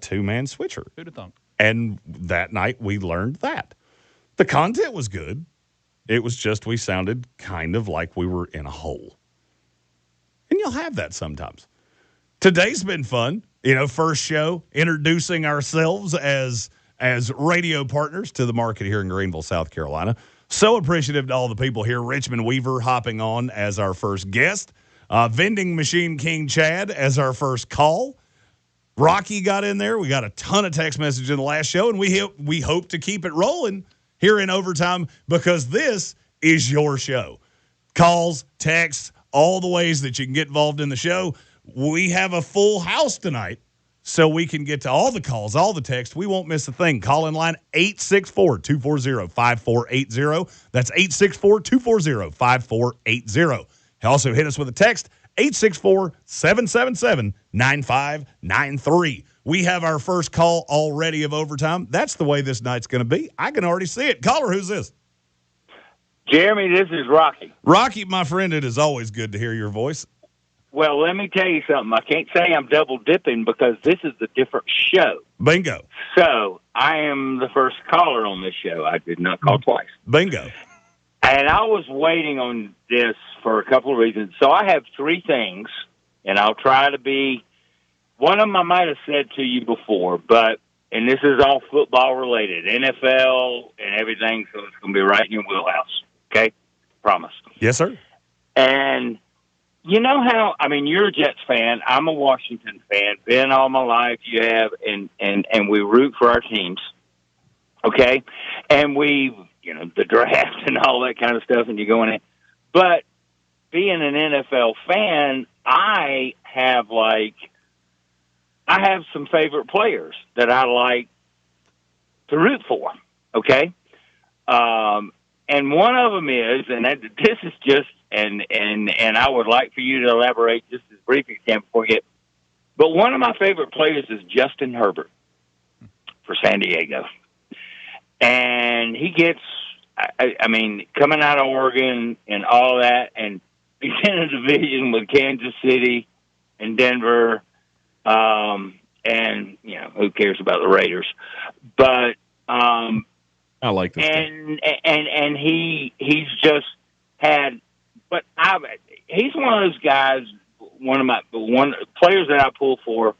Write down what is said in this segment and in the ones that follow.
two-man switcher. Who'd have thunk? And that night we learned that. The content was good. It was just we sounded kind of like we were in a hole. And you'll have that sometimes. Today's been fun. First show, introducing ourselves as radio partners to the market here in Greenville, South Carolina. So appreciative to all the people here. Richmond Weaver hopping on as our first guest. Vending Machine King Chad as our first call. Rocky got in there. We got a ton of text messages in the last show, and we hope to keep it rolling here in overtime because this is your show. Calls, texts, all the ways that you can get involved in the show. We have a full house tonight, so we can get to all the calls, all the texts. We won't miss a thing. Call in line 864-240-5480. That's 864-240-5480. Also hit us with a text, 864-777-9593. We have our first call already of overtime. That's the way this night's going to be. I can already see it. Caller, who's this? Jeremy, this is Rocky. Rocky, my friend, it is always good to hear your voice. Well, let me tell you something. I can't say I'm double dipping because this is a different show. Bingo. So I am the first caller on this show. I did not call twice. Bingo. And I was waiting on this for a couple of reasons. So I have three things, and I'll try to be – one of them I might have said to you before, and this is all football related, NFL and everything, so it's going to be right in your wheelhouse. Okay? Promise. Yes, sir. And you know how – you're a Jets fan. I'm a Washington fan. Been all my life, you have, and we root for our teams. Okay? And the draft and all that kind of stuff, and you're going in. But being an NFL fan, I have some favorite players that I like to root for, okay? And one of them is, and this is just, and I would like for you to elaborate just as briefly as you can before we get, but one of my favorite players is Justin Herbert for San Diego. And he gets, coming out of Oregon and all that, and he's in a division with Kansas City and Denver, and who cares about the Raiders? But I like this. And he's just had, but he's one of those guys, one players that I pull for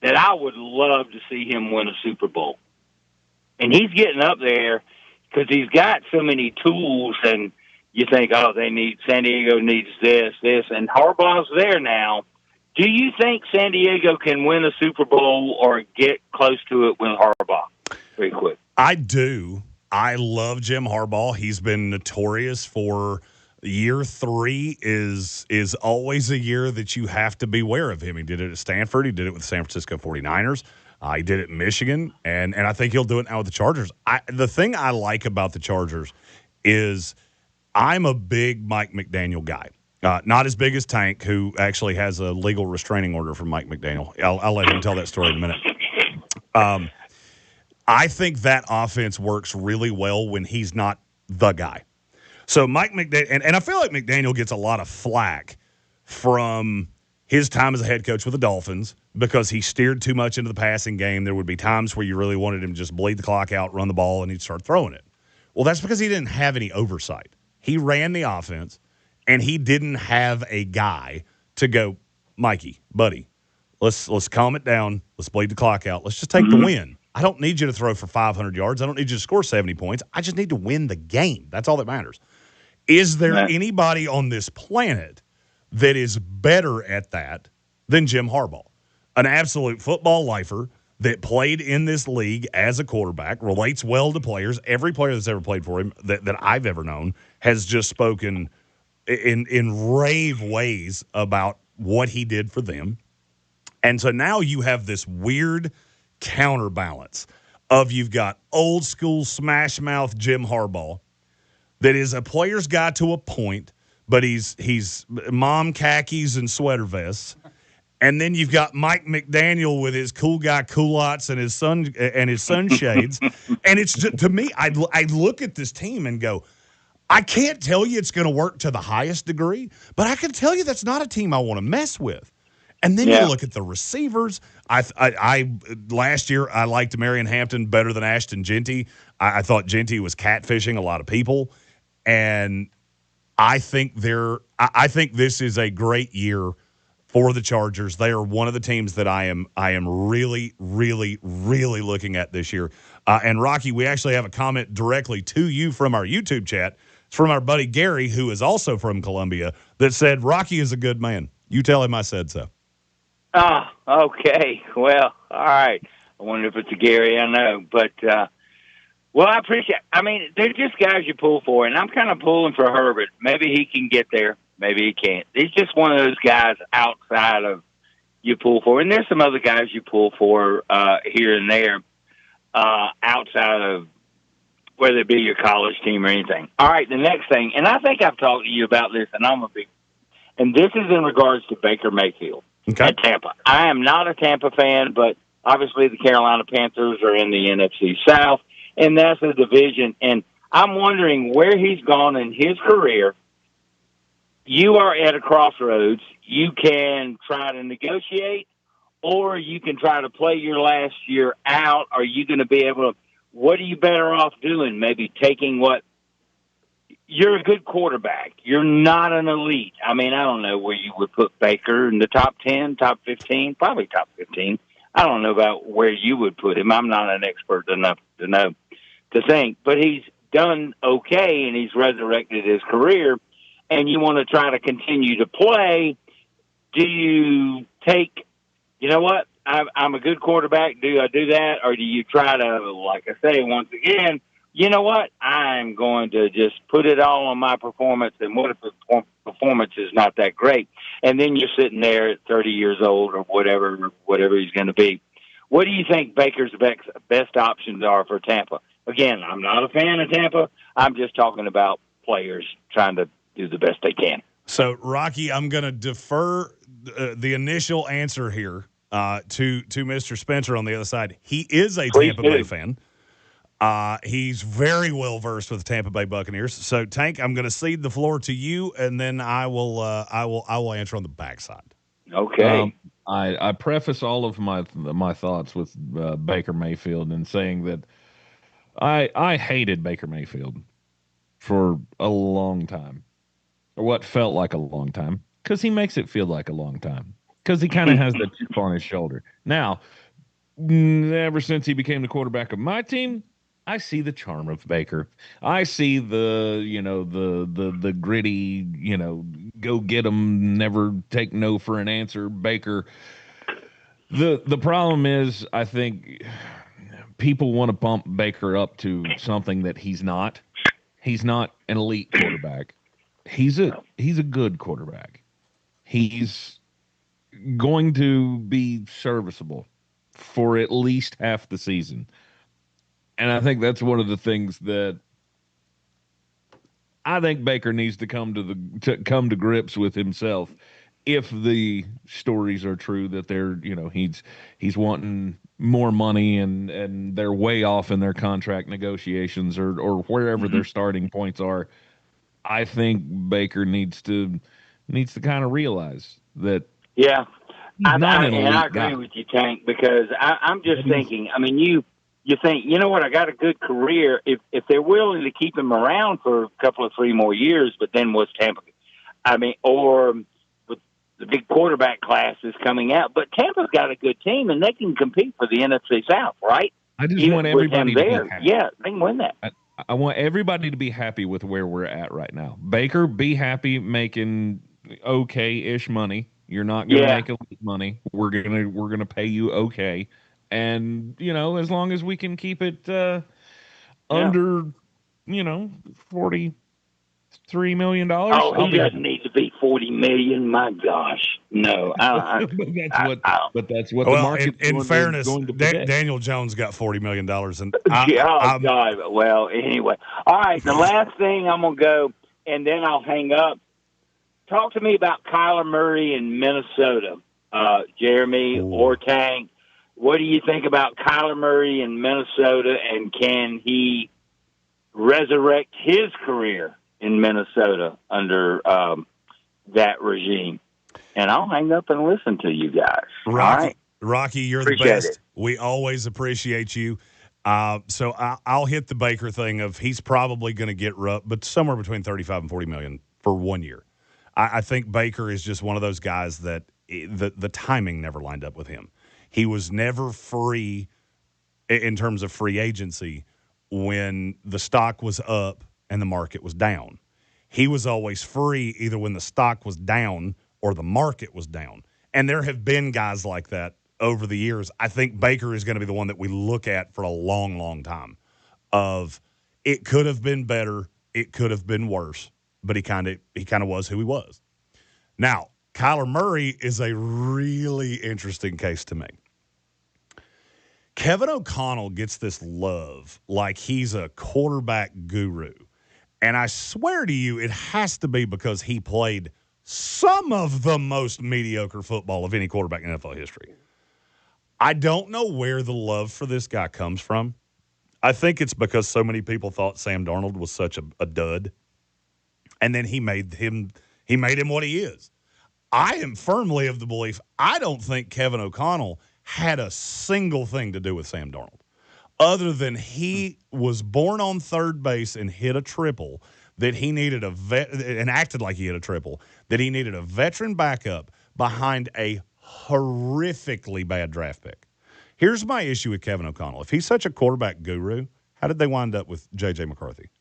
that I would love to see him win a Super Bowl. And he's getting up there because he's got so many tools, and you think, San Diego needs this, and Harbaugh's there now. Do you think San Diego can win a Super Bowl or get close to it with Harbaugh? Very quick. I do. I love Jim Harbaugh. He's been notorious for year 3 is always a year that you have to beware of him. He did it at Stanford. He did it with the San Francisco 49ers. He did it in Michigan, and I think he'll do it now with the Chargers. The thing I like about the Chargers is I'm a big Mike McDaniel guy. Not as big as Tank, who actually has a legal restraining order from Mike McDaniel. I'll let him tell that story in a minute. I think that offense works really well when he's not the guy. So Mike McDaniel, and I feel like McDaniel gets a lot of flack from his time as a head coach with the Dolphins because he steered too much into the passing game. There would be times where you really wanted him to just bleed the clock out, run the ball, and he'd start throwing it. Well, that's because he didn't have any oversight. He ran the offense, and he didn't have a guy to go, Mikey, buddy, let's calm it down. Let's bleed the clock out. Let's just take the win. I don't need you to throw for 500 yards. I don't need you to score 70 points. I just need to win the game. That's all that matters. Is there anybody on this planet that is better at that than Jim Harbaugh? An absolute football lifer that played in this league as a quarterback, relates well to players. Every player that's ever played for him that I've ever known has just spoken in rave ways about what he did for them. And so now you have this weird counterbalance of you've got old school smash mouth Jim Harbaugh that is a player's guy to a point, but he's mom khakis and sweater vests. And then you've got Mike McDaniel with his cool guy culottes and his sunshades. And it's just, to me, I look at this team and go, I can't tell you it's going to work to the highest degree, but I can tell you that's not a team I want to mess with. And then you look at the receivers. I last year I liked Marion Hampton better than Ashton Genty. I thought Genty was catfishing a lot of people, and I think I think this is a great year for the Chargers. They are one of the teams that I am really, really, really looking at this year. And Rocky, we actually have a comment directly to you from our YouTube chat. It's from our buddy Gary, who is also from Columbia, that said Rocky is a good man. You tell him I said so. Ah, okay. Well, all right. I wonder if it's a Gary. I know, but well, I appreciate. I mean, they're just guys you pull for, and I'm kind of pulling for Herbert. Maybe he can get there. Maybe he can't. He's just one of those guys outside of you pull for, and there's some other guys you pull for here and there outside of whether it be your college team or anything. All right, the next thing, and I think I've talked to you about this, and this is in regards to Baker Mayfield at Tampa. I am not a Tampa fan, but obviously the Carolina Panthers are in the NFC South, and that's a division. And I'm wondering where he's gone in his career. You are at a crossroads. You can try to negotiate, or you can try to play your last year out. Are you going to be able to? What are you better off doing? Maybe taking what? You're a good quarterback. You're not an elite. I mean, I don't know where you would put Baker in the top 10, top 15, probably top 15. I don't know about where you would put him. I'm not an expert enough to know to think, but he's done okay and he's resurrected his career. And you want to try to continue to play. Do you take, you know what? I'm a good quarterback. Do I do that? Or do you try to, like I say, once again, you know what? I'm going to just put it all on my performance. And what if the performance is not that great? And then you're sitting there at 30 years old or whatever he's going to be. What do you think Baker's best options are for Tampa? Again, I'm not a fan of Tampa. I'm just talking about players trying to do the best they can. So, Rocky, I'm going to defer the initial answer here to Mr. Spencer on the other side. He is a Tampa Bay fan. He's very well versed with the Tampa Bay Buccaneers. So, Tank, I'm going to cede the floor to you, and then I will answer on the backside. Okay. I preface all of my thoughts with Baker Mayfield and saying that I hated Baker Mayfield for a long time, or what felt like a long time, because he makes it feel like a long time, because he kind of has that chip on his shoulder. Now, ever since he became the quarterback of my team, I see the charm of Baker. I see the gritty, go get him, never take no for an answer Baker. The problem is, I think people want to bump Baker up to something that he's not. He's not an elite quarterback. He's a good quarterback. He's going to be serviceable for at least half the season. And I think that's one of the things that I think Baker needs to come to grips with himself. If the stories are true that they're, he's wanting more money and they're way off in their contract negotiations or wherever their starting points are, I think Baker needs to kind of realize that. Yeah, I agree guy. with you, Tank, because I'm just thinking. I mean, you think, you know what? I got a good career. If they're willing to keep him around for a couple of 3 more years, but then what's Tampa? I mean, or with the big quarterback class is coming out, but Tampa's got a good team and they can compete for the NFC South, right? I just want everybody to be happy. Yeah, they can win that. I want everybody to be happy with where we're at right now. Baker, be happy making okay-ish money. You're not going to make elite money. We're gonna pay you okay, and as long as we can keep it under $43 million. Oh, he doesn't need to be $40 million. My gosh, no. That's what the market. In fairness, Daniel Jones got $40 million, and God. Well, anyway, all right. The last thing I'm gonna go, and then I'll hang up. Talk to me about Kyler Murray in Minnesota, Jeremy or Tank. What do you think about Kyler Murray in Minnesota, and can he resurrect his career in Minnesota under that regime? and I'll hang up and listen to you guys. All right? Rocky, you're Appreciate the best. it. We always appreciate you. So I'll hit the Baker thing of he's probably going to get but somewhere between 35 and 40 million for 1 year. I think Baker is just one of those guys that the timing never lined up with him. He was never free in terms of free agency when the stock was up and the market was down. He was always free either when the stock was down or the market was down. And there have been guys like that over the years. I think Baker is going to be the one that we look at for a long, long time of it could have been better, it could have been worse, but he kind of was who he was. Now, Kyler Murray is a really interesting case to me. Kevin O'Connell gets this love like he's a quarterback guru. And I swear to you, it has to be because he played some of the most mediocre football of any quarterback in NFL history. I don't know where the love for this guy comes from. I think it's because so many people thought Sam Darnold was such a dud. And then he made him what he is. I am firmly of the belief I don't think Kevin O'Connell had a single thing to do with Sam Darnold, other than he was born on third base and hit a triple, that he needed and acted like he hit a triple, that he needed a veteran backup behind a horrifically bad draft pick. Here's my issue with Kevin O'Connell. If he's such a quarterback guru, how did they wind up with J.J. McCarthy?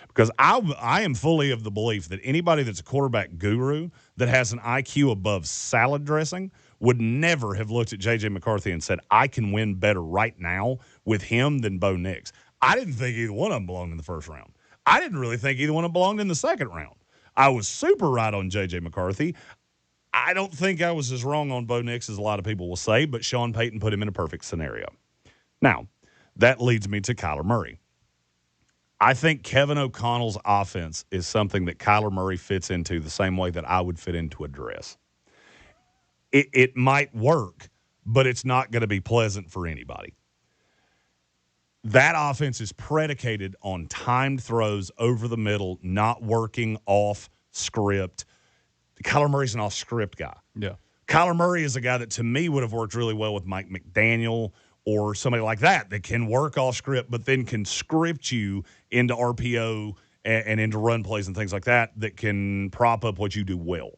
Because I am fully of the belief that anybody that's a quarterback guru that has an IQ above salad dressing would never have looked at J.J. McCarthy and said, I can win better right now with him than Bo Nix. I didn't think either one of them belonged in the first round. I didn't really think either one of them belonged in the second round. I was super right on J.J. McCarthy. I don't think I was as wrong on Bo Nix as a lot of people will say, but Sean Payton put him in a perfect scenario. Now, that leads me to Kyler Murray. I think Kevin O'Connell's offense is something that Kyler Murray fits into the same way that I would fit into a dress. It might work, but it's not going to be pleasant for anybody. That offense is predicated on timed throws over the middle, not working off script. Kyler Murray's an off-script guy. Yeah. Kyler Murray is a guy that, to me, would have worked really well with Mike McDaniel or somebody like that can work off script, but then can script you into RPO and into run plays and things like that can prop up what you do well.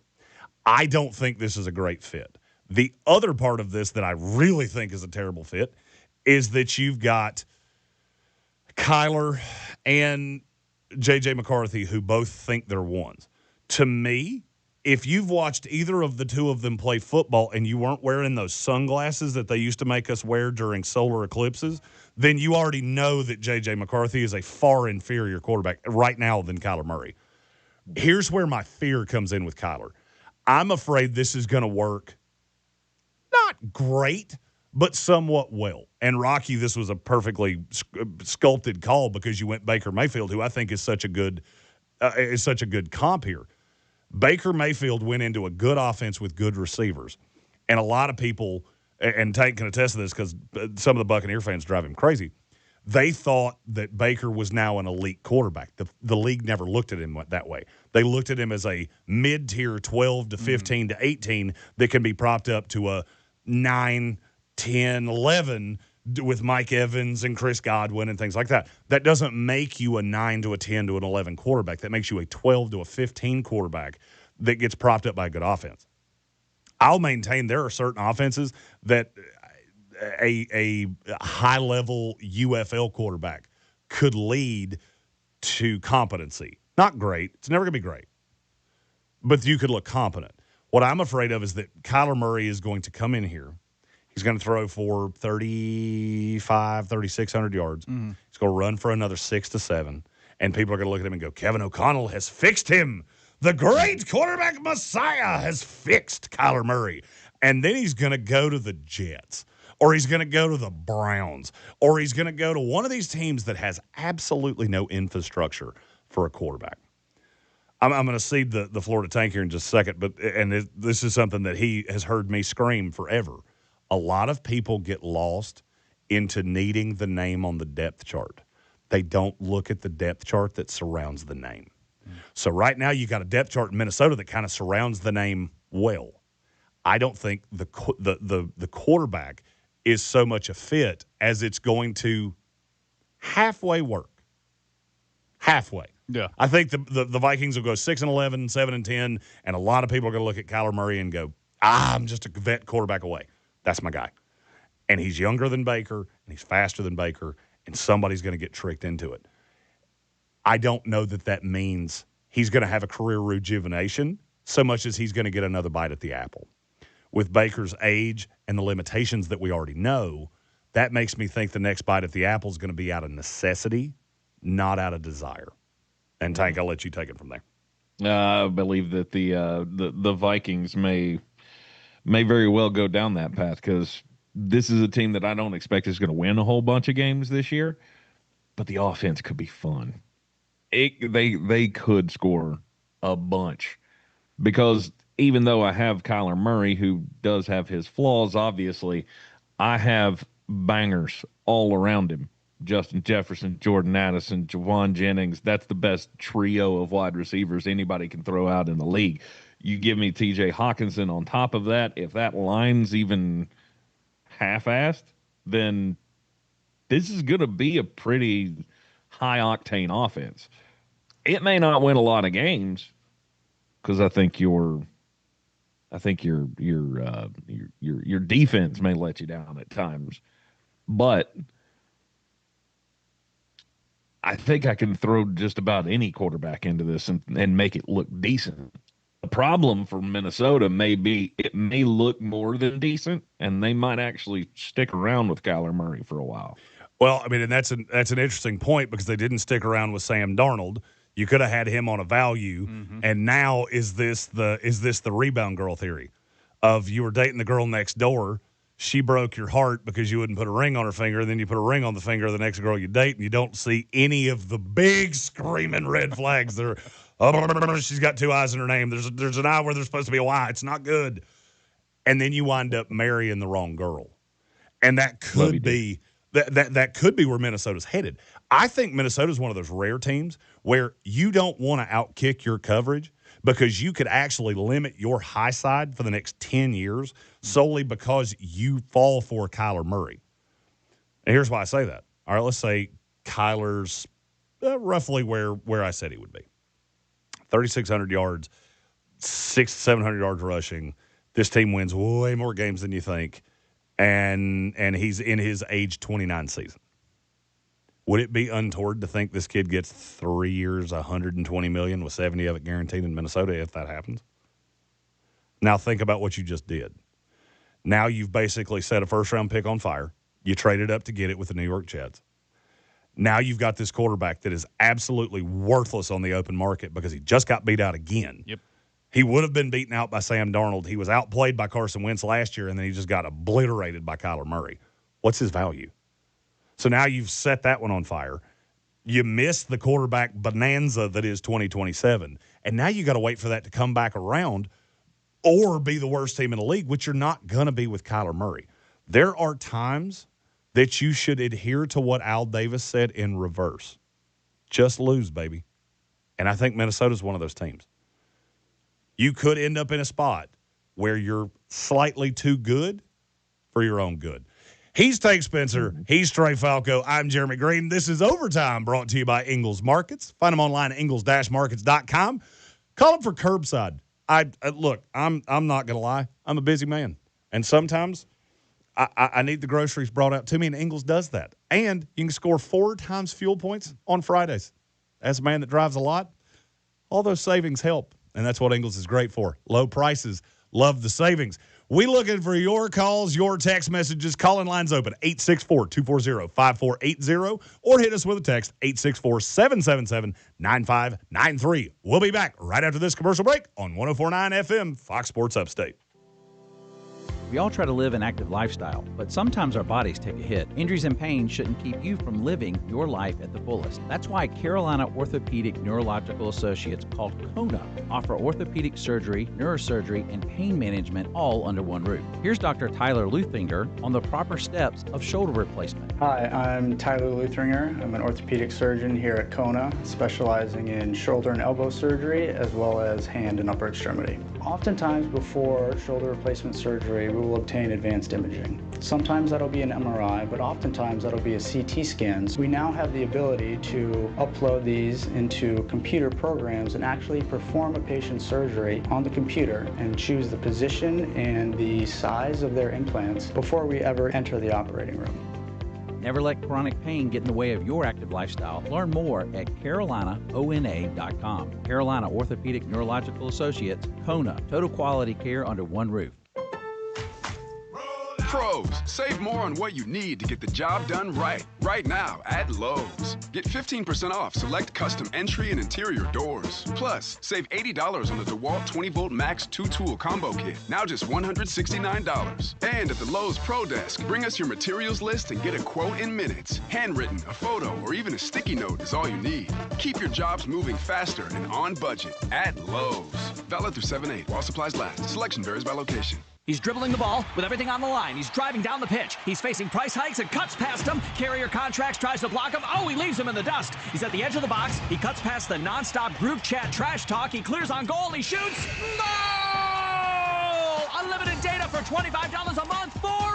I don't think this is a great fit. The other part of this that I really think is a terrible fit is that you've got Kyler and J.J. McCarthy who both think they're ones. To me, if you've watched either of the two of them play football and you weren't wearing those sunglasses that they used to make us wear during solar eclipses, then you already know that J.J. McCarthy is a far inferior quarterback right now than Kyler Murray. Here's where my fear comes in with Kyler. I'm afraid this is going to work not great, but somewhat well. And Rocky, this was a perfectly sculpted call because you went Baker Mayfield, who I think is such a good comp here. Baker Mayfield went into a good offense with good receivers. And a lot of people, and Tank can attest to this because some of the Buccaneer fans drive him crazy, they thought that Baker was now an elite quarterback. The league never looked at him that way. They looked at him as a mid-tier 12 to 15 to 18 that can be propped up to a 9, 10, 11 with Mike Evans and Chris Godwin and things like that. That doesn't make you a 9 to a 10 to an 11 quarterback. That makes you a 12 to a 15 quarterback that gets propped up by a good offense. I'll maintain there are certain offenses that a high-level UFL quarterback could lead to competency. Not great. It's never going to be great. But you could look competent. What I'm afraid of is that Kyler Murray is going to come in here. He's going to throw for 3,600 yards. Mm-hmm. He's going to run for another 6 to 7. And people are going to look at him and go, Kevin O'Connell has fixed him. The great quarterback messiah has fixed Kyler Murray. And then he's going to go to the Jets, or he's going to go to the Browns, or he's going to go to one of these teams that has absolutely no infrastructure for a quarterback. I'm going to cede the floor to Tank here in just a second, but this is something that he has heard me scream forever. A lot of people get lost into needing the name on the depth chart. They don't look at the depth chart that surrounds the name. So right now you got a depth chart in Minnesota that kind of surrounds the name well. I don't think the quarterback is so much a fit as it's going to halfway work. Halfway. Yeah. I think the Vikings will go 6-11, 7-10, and a lot of people are going to look at Kyler Murray and go, I'm just a vet quarterback away. That's my guy. And he's younger than Baker, and he's faster than Baker, and somebody's going to get tricked into it. I don't know that means he's going to have a career rejuvenation so much as he's going to get another bite at the apple. With Baker's age and the limitations that we already know, that makes me think the next bite at the apple is going to be out of necessity, not out of desire. And Tank, I'll let you take it from there. I believe that the Vikings may very well go down that path because this is a team that I don't expect is going to win a whole bunch of games this year, but the offense could be fun. They could score a bunch because even though I have Kyler Murray, who does have his flaws, obviously, I have bangers all around him. Justin Jefferson, Jordan Addison, Jawan Jennings. That's the best trio of wide receivers anybody can throw out in the league. You give me TJ Hawkinson on top of that. If that line's even half-assed, then this is going to be a pretty high-octane offense. It may not win a lot of games because I think your defense may let you down at times, but I think I can throw just about any quarterback into this and make it look decent. The problem for Minnesota may be it may look more than decent, and they might actually stick around with Kyler Murray for a while. Well, I mean, and that's an interesting point because they didn't stick around with Sam Darnold. You could have had him on a value, and now is this the rebound girl theory of you were dating the girl next door, she broke your heart because you wouldn't put a ring on her finger, and then you put a ring on the finger of the next girl you date, and you don't see any of the big screaming red flags. There, she's got two eyes in her name. There's an eye where there's supposed to be a Y. It's not good. And then you wind up marrying the wrong girl, and that could be that could be where Minnesota's headed. I think Minnesota's one of those rare teams where you don't want to outkick your coverage because you could actually limit your high side for the next 10 years solely because you fall for Kyler Murray. And here's why I say that. All right, let's say Kyler's roughly where I said he would be. 3,600 yards, 600 to 700 yards rushing. This team wins way more games than you think, and he's in his age 29 season. Would it be untoward to think this kid gets 3 years, $120 million with 70 of it guaranteed in Minnesota if that happens? Now think about what you just did. Now you've basically set a first-round pick on fire. You traded up to get it with the New York Jets. Now you've got this quarterback that is absolutely worthless on the open market because he just got beat out again. Yep. He would have been beaten out by Sam Darnold. He was outplayed by Carson Wentz last year, and then he just got obliterated by Kyler Murray. What's his value? So now you've set that one on fire. You missed the quarterback bonanza that is 2027, and now you got to wait for that to come back around or be the worst team in the league, which you're not going to be with Kyler Murray. There are times that you should adhere to what Al Davis said in reverse. Just lose, baby. And I think Minnesota's one of those teams. You could end up in a spot where you're slightly too good for your own good. He's Tank Spencer. He's Trey Falco. I'm Jeremy Greene. This is Overtime, brought to you by Ingles Markets. Find them online at ingles-markets.com. Call them for curbside. Look, I'm not going to lie. I'm a busy man. And sometimes I need the groceries brought out to me, and Ingles does that. And you can score 4 times fuel points on Fridays. As a man that drives a lot, all those savings help. And that's what Ingles is great for. Low prices. Love the savings. We looking for your calls, your text messages. Call-in lines open, 864-240-5480, or hit us with a text, 864-777-9593. We'll be back right after this commercial break on 104.9 FM, Fox Sports Upstate. We all try to live an active lifestyle, but sometimes our bodies take a hit. Injuries and pain shouldn't keep you from living your life at the fullest. That's why Carolina Orthopedic Neurological Associates, called CONA, offer orthopedic surgery, neurosurgery, and pain management all under one roof. Here's Dr. Tyler Luthinger on the proper steps of shoulder replacement. Hi, I'm Tyler Luthinger. I'm an orthopedic surgeon here at CONA, specializing in shoulder and elbow surgery as well as hand and upper extremity. Oftentimes before shoulder replacement surgery, we will obtain advanced imaging. Sometimes that'll be an MRI, but oftentimes that'll be a CT scan. We now have the ability to upload these into computer programs and actually perform a patient's surgery on the computer and choose the position and the size of their implants before we ever enter the operating room. Never let chronic pain get in the way of your active lifestyle. Learn more at carolinaona.com. Carolina Orthopedic Neurological Associates, CONA. Total quality care under one roof. Pros, save more on what you need to get the job done right now at Lowe's. Get 15% off select custom entry and interior doors. Plus, save $80 on the DeWalt 20-volt Max 2-tool combo kit, now just $169. And at the Lowe's Pro Desk, bring us your materials list and get a quote in minutes. Handwritten, a photo, or even a sticky note is all you need. Keep your jobs moving faster and on budget at Lowe's. Valid through 7/8 while supplies last. Selection varies by location. He's dribbling the ball with everything on the line. He's driving down the pitch. He's facing price hikes and cuts past him. Carrier Contracts tries to block him. Oh, he leaves him in the dust. He's at the edge of the box. He cuts past the nonstop group chat trash talk. He clears on goal. He shoots. Goal! Unlimited data for $25 a month forever!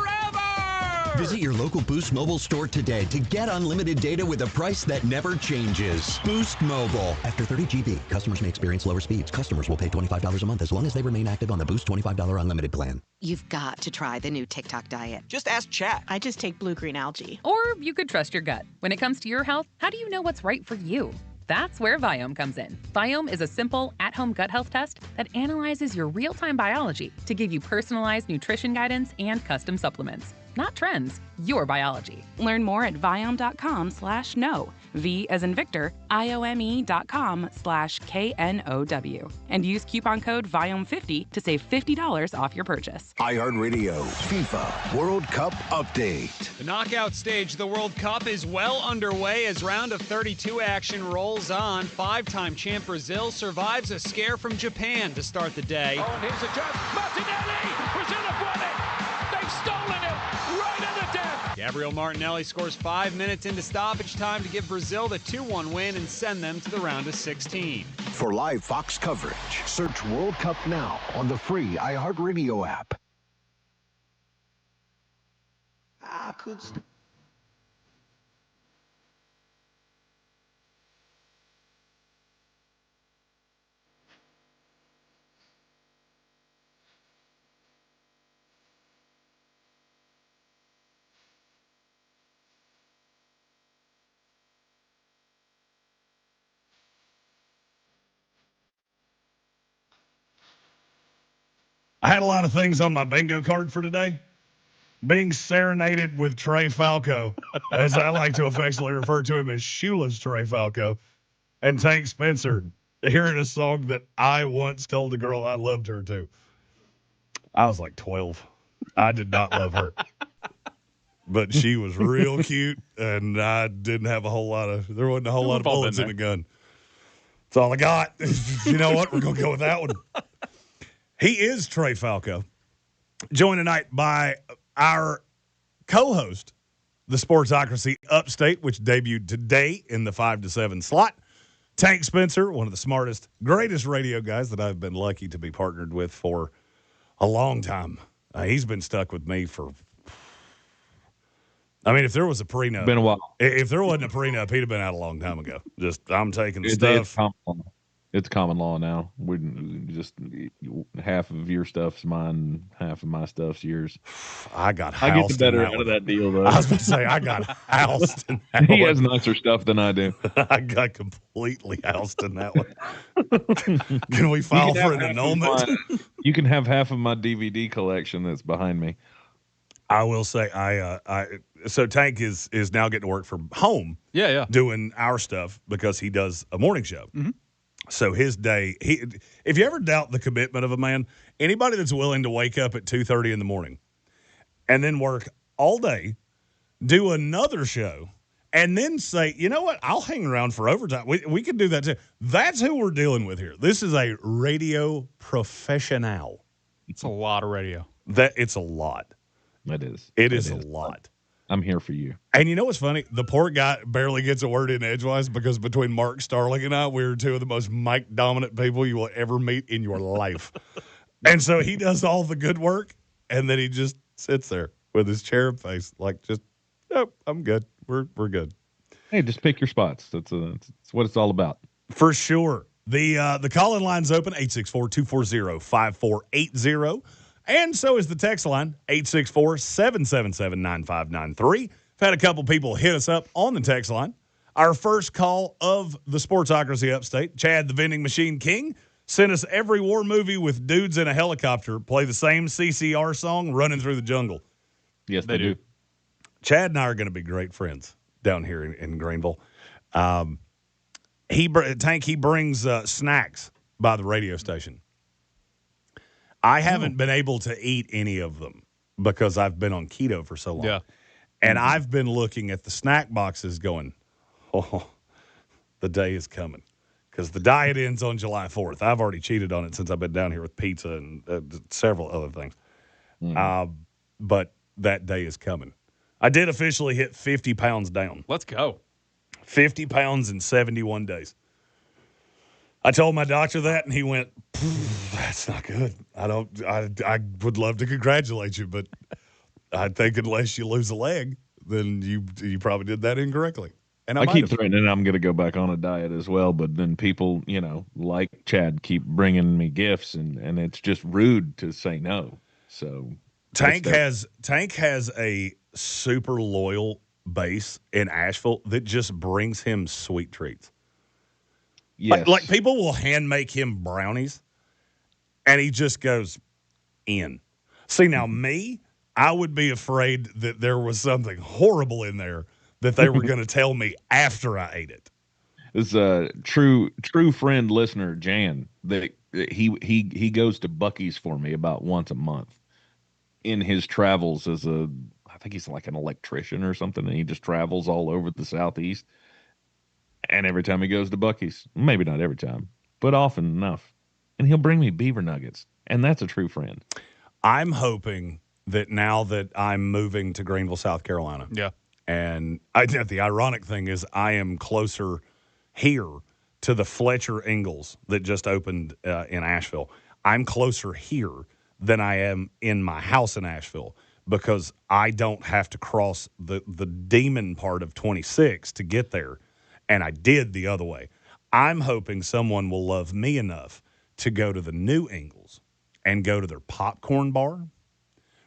Visit your local Boost Mobile store today to get unlimited data with a price that never changes. Boost Mobile. After 30 GB, customers may experience lower speeds. Customers will pay $25 a month as long as they remain active on the Boost $25 unlimited plan. You've got to try the new TikTok diet. Just ask chat. I just take blue-green algae. Or you could trust your gut. When it comes to your health, how do you know what's right for you? That's where Viome comes in. Viome is a simple, at-home gut health test that analyzes your real-time biology to give you personalized nutrition guidance and custom supplements. Not trends, your biology. Learn more at Viome.com/know. V as in Victor, IOME.com/KNOW. And use coupon code Viome50 to save $50 off your purchase. iHeartRadio FIFA World Cup Update. The knockout stage of the World Cup is well underway as round of 32 action rolls on. Five-time champ Brazil survives a scare from Japan to start the day. Oh, and here's a chance. Martinelli! Brazil have won it! They've stolen it! Right in the death! Gabriel Martinelli scores 5 minutes into stoppage time to give Brazil the 2-1 win and send them to the round of 16. For live Fox coverage, search World Cup now on the free iHeartRadio app. I could... I had a lot of things on my bingo card for today. Being serenaded with Trey Falco, as I like to affectionately refer to him as Shoeless Trey Falco, and Tank Spencer hearing a song that I once told a girl I loved her to. I was like 12. I did not love her. But she was real cute, and I didn't have there wasn't a whole lot of bullets in the gun. That's all I got. You know what? We're going to go with that one. He is Trey Falco, joined tonight by our co-host, the Sportsocracy Upstate, which debuted today in the 5 to 7 slot. Tank Spencer, one of the smartest, greatest radio guys that I've been lucky to be partnered with for a long time. He's been stuck with me for, if there was a prenup. Been a while. If there wasn't a prenup, he'd have been out a long time ago. I'm taking the stuff. It's common law now. We just half of your stuff's mine, half of my stuff's yours. I get the better out of that deal, though. I was going to say, I got housed in that He one. has nicer stuff than I do. I got completely housed in that one. Can we file for an annulment? You can have half of my DVD collection that's behind me. I will say, so Tank is now getting to work from home. Yeah. Doing our stuff because he does a morning show. Mm-hmm. So his day, if you ever doubt the commitment of a man, anybody that's willing to wake up at 2:30 in the morning and then work all day, do another show, and then say, you know what, I'll hang around for overtime. We can do that too. That's who we're dealing with here. This is a radio professional. It's a lot of radio. It's a lot. It is. It is a lot. I'm here for you. And you know what's funny? The poor guy barely gets a word in edgewise because between Mark Starling and I, we're two of the most mic-dominant people you will ever meet in your life. And so he does all the good work, and then he just sits there with his cherub face, like just, nope, I'm good. We're good. Hey, just pick your spots. That's what it's all about. For sure. The call-in line's open, 864-240-5480. And so is the text line, 864-777-9593. We've had a couple people hit us up on the text line. Our first call of the Sportsocracy Upstate, Chad the Vending Machine King, sent us every war movie with dudes in a helicopter play the same CCR song, Running Through the Jungle. Yes, they do. Chad and I are going to be great friends down here in Greenville. He brings snacks by the radio station. I haven't been able to eat any of them because I've been on keto for so long. Yeah. And I've been looking at the snack boxes going, oh, the day is coming. Because the diet ends on July 4th. I've already cheated on it since I've been down here with pizza and several other things. But that day is coming. I did officially hit 50 pounds down. Let's go. 50 pounds in 71 days. I told my doctor that, and he went, that's not good. I would love to congratulate you, but I think unless you lose a leg, then you probably did that incorrectly. And I keep threatening I'm going to go back on a diet as well, but then people, like Chad, keep bringing me gifts, and it's just rude to say no. So Tank has a super loyal base in Asheville that just brings him sweet treats. Yes. Like people will hand make him brownies, and he just goes in. See, now me, I would be afraid that there was something horrible in there that they were going to tell me after I ate it. This true friend listener Jan, that he goes to Buc-ee's for me about once a month in his travels I think he's like an electrician or something, and he just travels all over the Southeast. And every time he goes to Buc-ee's, maybe not every time, but often enough, and he'll bring me beaver nuggets, and that's a true friend. I'm hoping that now that I'm moving to Greenville, South Carolina, and the ironic thing is I am closer here to the Fletcher Ingalls that just opened in Asheville. I'm closer here than I am in my house in Asheville because I don't have to cross the demon part of 26 to get there. And I did the other way. I'm hoping someone will love me enough to go to the new Ingalls and go to their popcorn bar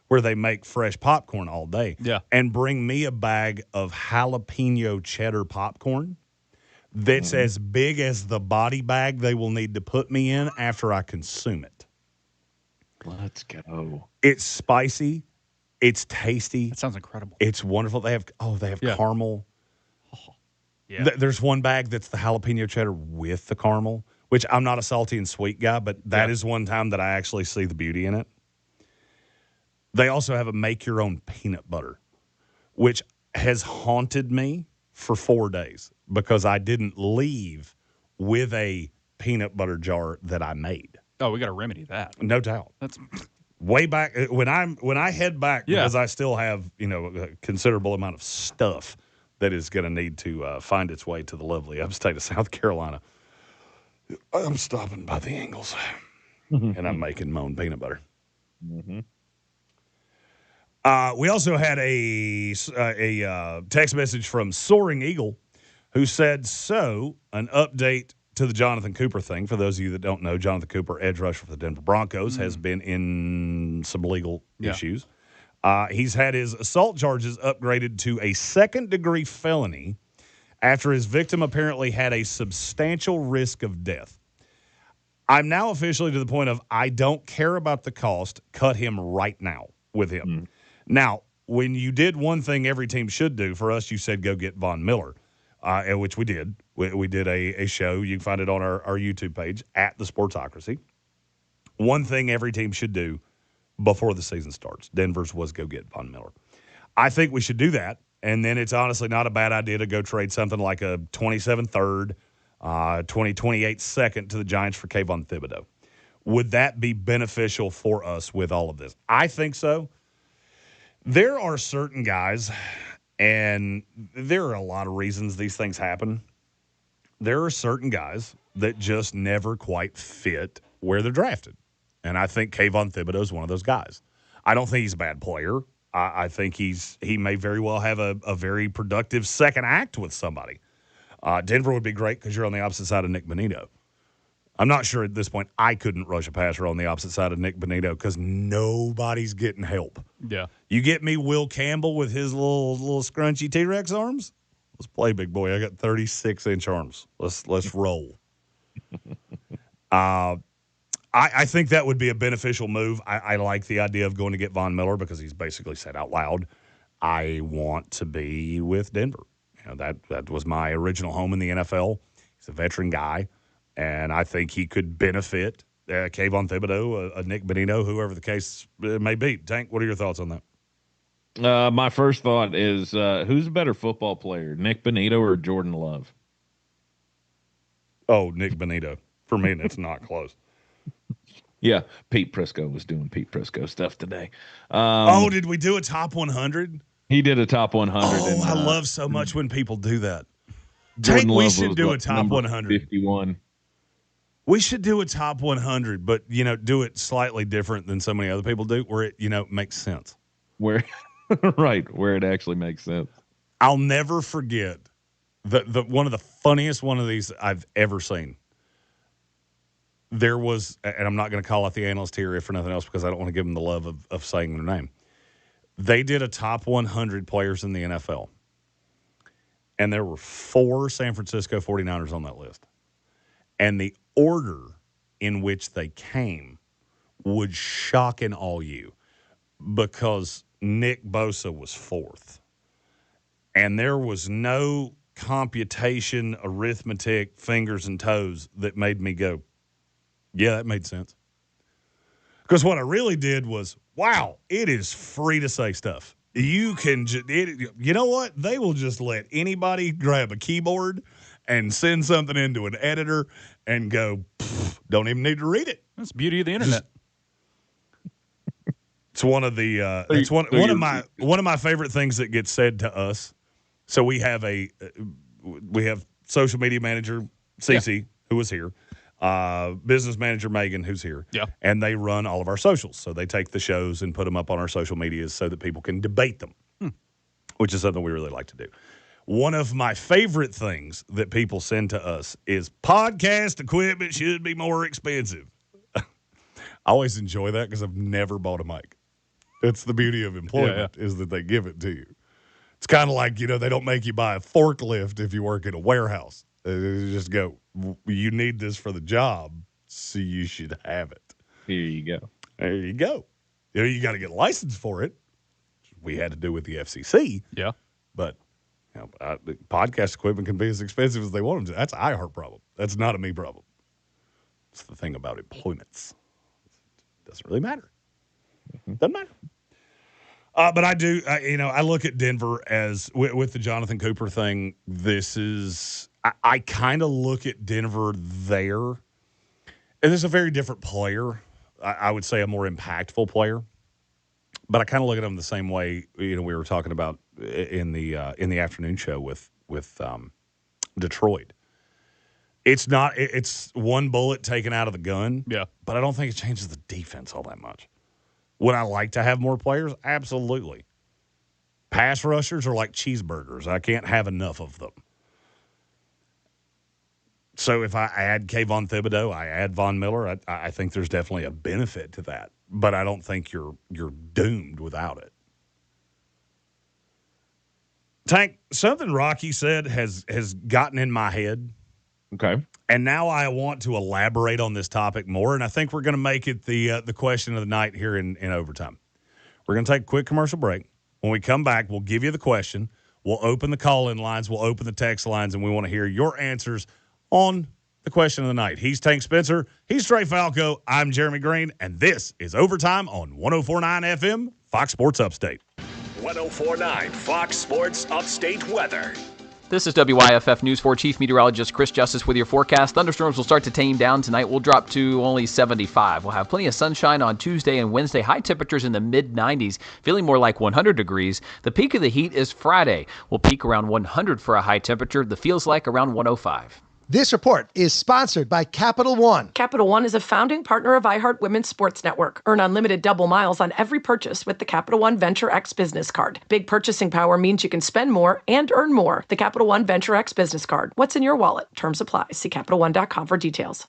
where they make fresh popcorn all day and bring me a bag of jalapeno cheddar popcorn that's as big as the body bag they will need to put me in after I consume it. Let's go. It's spicy. It's tasty. That sounds incredible. It's wonderful. They have caramel. Yeah. There's one bag that's the jalapeno cheddar with the caramel, which I'm not a salty and sweet guy, but that is one time that I actually see the beauty in it. They also have a make-your-own peanut butter, which has haunted me for 4 days because I didn't leave with a peanut butter jar that I made. Oh, we got to remedy that. No doubt. That's way back when I head back because I still have a considerable amount of stuff that is going to need to find its way to the lovely upstate of South Carolina. I'm stopping by the Ingalls, and I'm making my own peanut butter. Mm-hmm. We also had a text message from Soaring Eagle who said, an update to the Jonathan Cooper thing. For those of you that don't know, Jonathan Cooper, edge rusher for the Denver Broncos, has been in some legal issues. He's had his assault charges upgraded to a second-degree felony after his victim apparently had a substantial risk of death. I'm now officially to the point of I don't care about the cost. Cut him right now with him. Now, when you did one thing every team should do, for us you said go get Von Miller, which we did. We did a show. You can find it on our YouTube page, at the Sportsocracy. One thing every team should do before the season starts. Denver's was go get Von Miller. I think we should do that, and then it's honestly not a bad idea to go trade something like a 27 third, 2028 second to the Giants for Kayvon Thibodeau. Would that be beneficial for us with all of this? I think so. There are certain guys, and there are a lot of reasons these things happen. There are certain guys that just never quite fit where they're drafted. And I think Kayvon Thibodeau is one of those guys. I don't think he's a bad player. I think he may very well have a very productive second act with somebody. Denver would be great because you're on the opposite side of Nick Bonito. I'm not sure at this point I couldn't rush a passer on the opposite side of Nick Bonito because nobody's getting help. Yeah. You get me Will Campbell with his little scrunchy T-Rex arms? Let's play, big boy. I got 36-inch arms. Let's roll. I think that would be a beneficial move. I like the idea of going to get Von Miller because he's basically said out loud, I want to be with Denver. You know, that was my original home in the NFL. He's a veteran guy, and I think he could benefit Kayvon Thibodeau, Nick Bonito, whoever the case may be. Tank, what are your thoughts on that? My first thought is who's a better football player, Nick Bonito or Jordan Love? Oh, Nick Bonito. For me, that's not close. Yeah, Pete Prisco was doing Pete Prisco stuff today. Did we do a top 100? He did a top 100. Oh, I love so much when people do that. Jordan Tank, we Love should was, do a top 100. 51. We should do a top 100, but, do it slightly different than so many other people do, where it, makes sense. Where it actually makes sense. I'll never forget the one of the funniest one of these I've ever seen. There was, and I'm not going to call out the analyst here if for nothing else because I don't want to give them the love of saying their name. They did a top 100 players in the NFL, and there were 4 San Francisco 49ers on that list. And the order in which they came would shock and awe you because Nick Bosa was 4th. And there was no computation, arithmetic, fingers and toes that made me go, yeah, that made sense. Because what I really did was, wow, it is free to say stuff. You can you know what? They will just let anybody grab a keyboard and send something into an editor and go, don't even need to read it. That's the beauty of the internet. It's one of the it's one of my favorite things that gets said to us. So we have social media manager Cece, who was here. Business manager Megan, who's here. Yeah. And they run all of our socials. So they take the shows and put them up on our social medias so that people can debate them, which is something we really like to do. One of my favorite things that people send to us is podcast equipment should be more expensive. I always enjoy that because I've never bought a mic. It's the beauty of employment is that they give it to you. It's kind of like, they don't make you buy a forklift if you work in a warehouse. They just go, you need this for the job, so you should have it. Here you go. There you go. You got to get licensed for it. We had to do with the FCC. Yeah. But podcast equipment can be as expensive as they want them to. That's an iHeart problem. That's not a me problem. It's the thing about employments. It doesn't really matter. Doesn't matter. But I do, I look at Denver as, with the Jonathan Cooper thing, this is, I kind of look at Denver there, and there's a very different player. I would say a more impactful player. But I kind of look at them the same way, we were talking about in the afternoon show with Detroit. It's one bullet taken out of the gun. Yeah. But I don't think it changes the defense all that much. Would I like to have more players? Absolutely. Pass rushers are like cheeseburgers. I can't have enough of them. So if I add Kayvon Thibodeau, I add Von Miller, I think there's definitely a benefit to that. But I don't think you're doomed without it. Tank, something Rocky said has gotten in my head. Okay. And now I want to elaborate on this topic more, and I think we're going to make it the question of the night here in overtime. We're going to take a quick commercial break. When we come back, we'll give you the question. We'll open the call-in lines. We'll open the text lines, and we want to hear your answers on the question of the night. He's Tank Spencer. He's Trey Falco. I'm Jeremy Greene, and this is Overtime on 104.9 FM, Fox Sports Upstate. 104.9 Fox Sports Upstate weather. This is WYFF News 4 Chief Meteorologist Chris Justice with your forecast. Thunderstorms will start to tame down tonight. We'll drop to only 75. We'll have plenty of sunshine on Tuesday and Wednesday. High temperatures in the mid-90s, feeling more like 100 degrees. The peak of the heat is Friday. We'll peak around 100 for a high temperature. The feels like around 105. This report is sponsored by Capital One. Capital One is a founding partner of iHeart Women's Sports Network. Earn unlimited double miles on every purchase with the Capital One Venture X Business Card. Big purchasing power means you can spend more and earn more. The Capital One Venture X Business Card. What's in your wallet? Terms apply. See CapitalOne.com for details.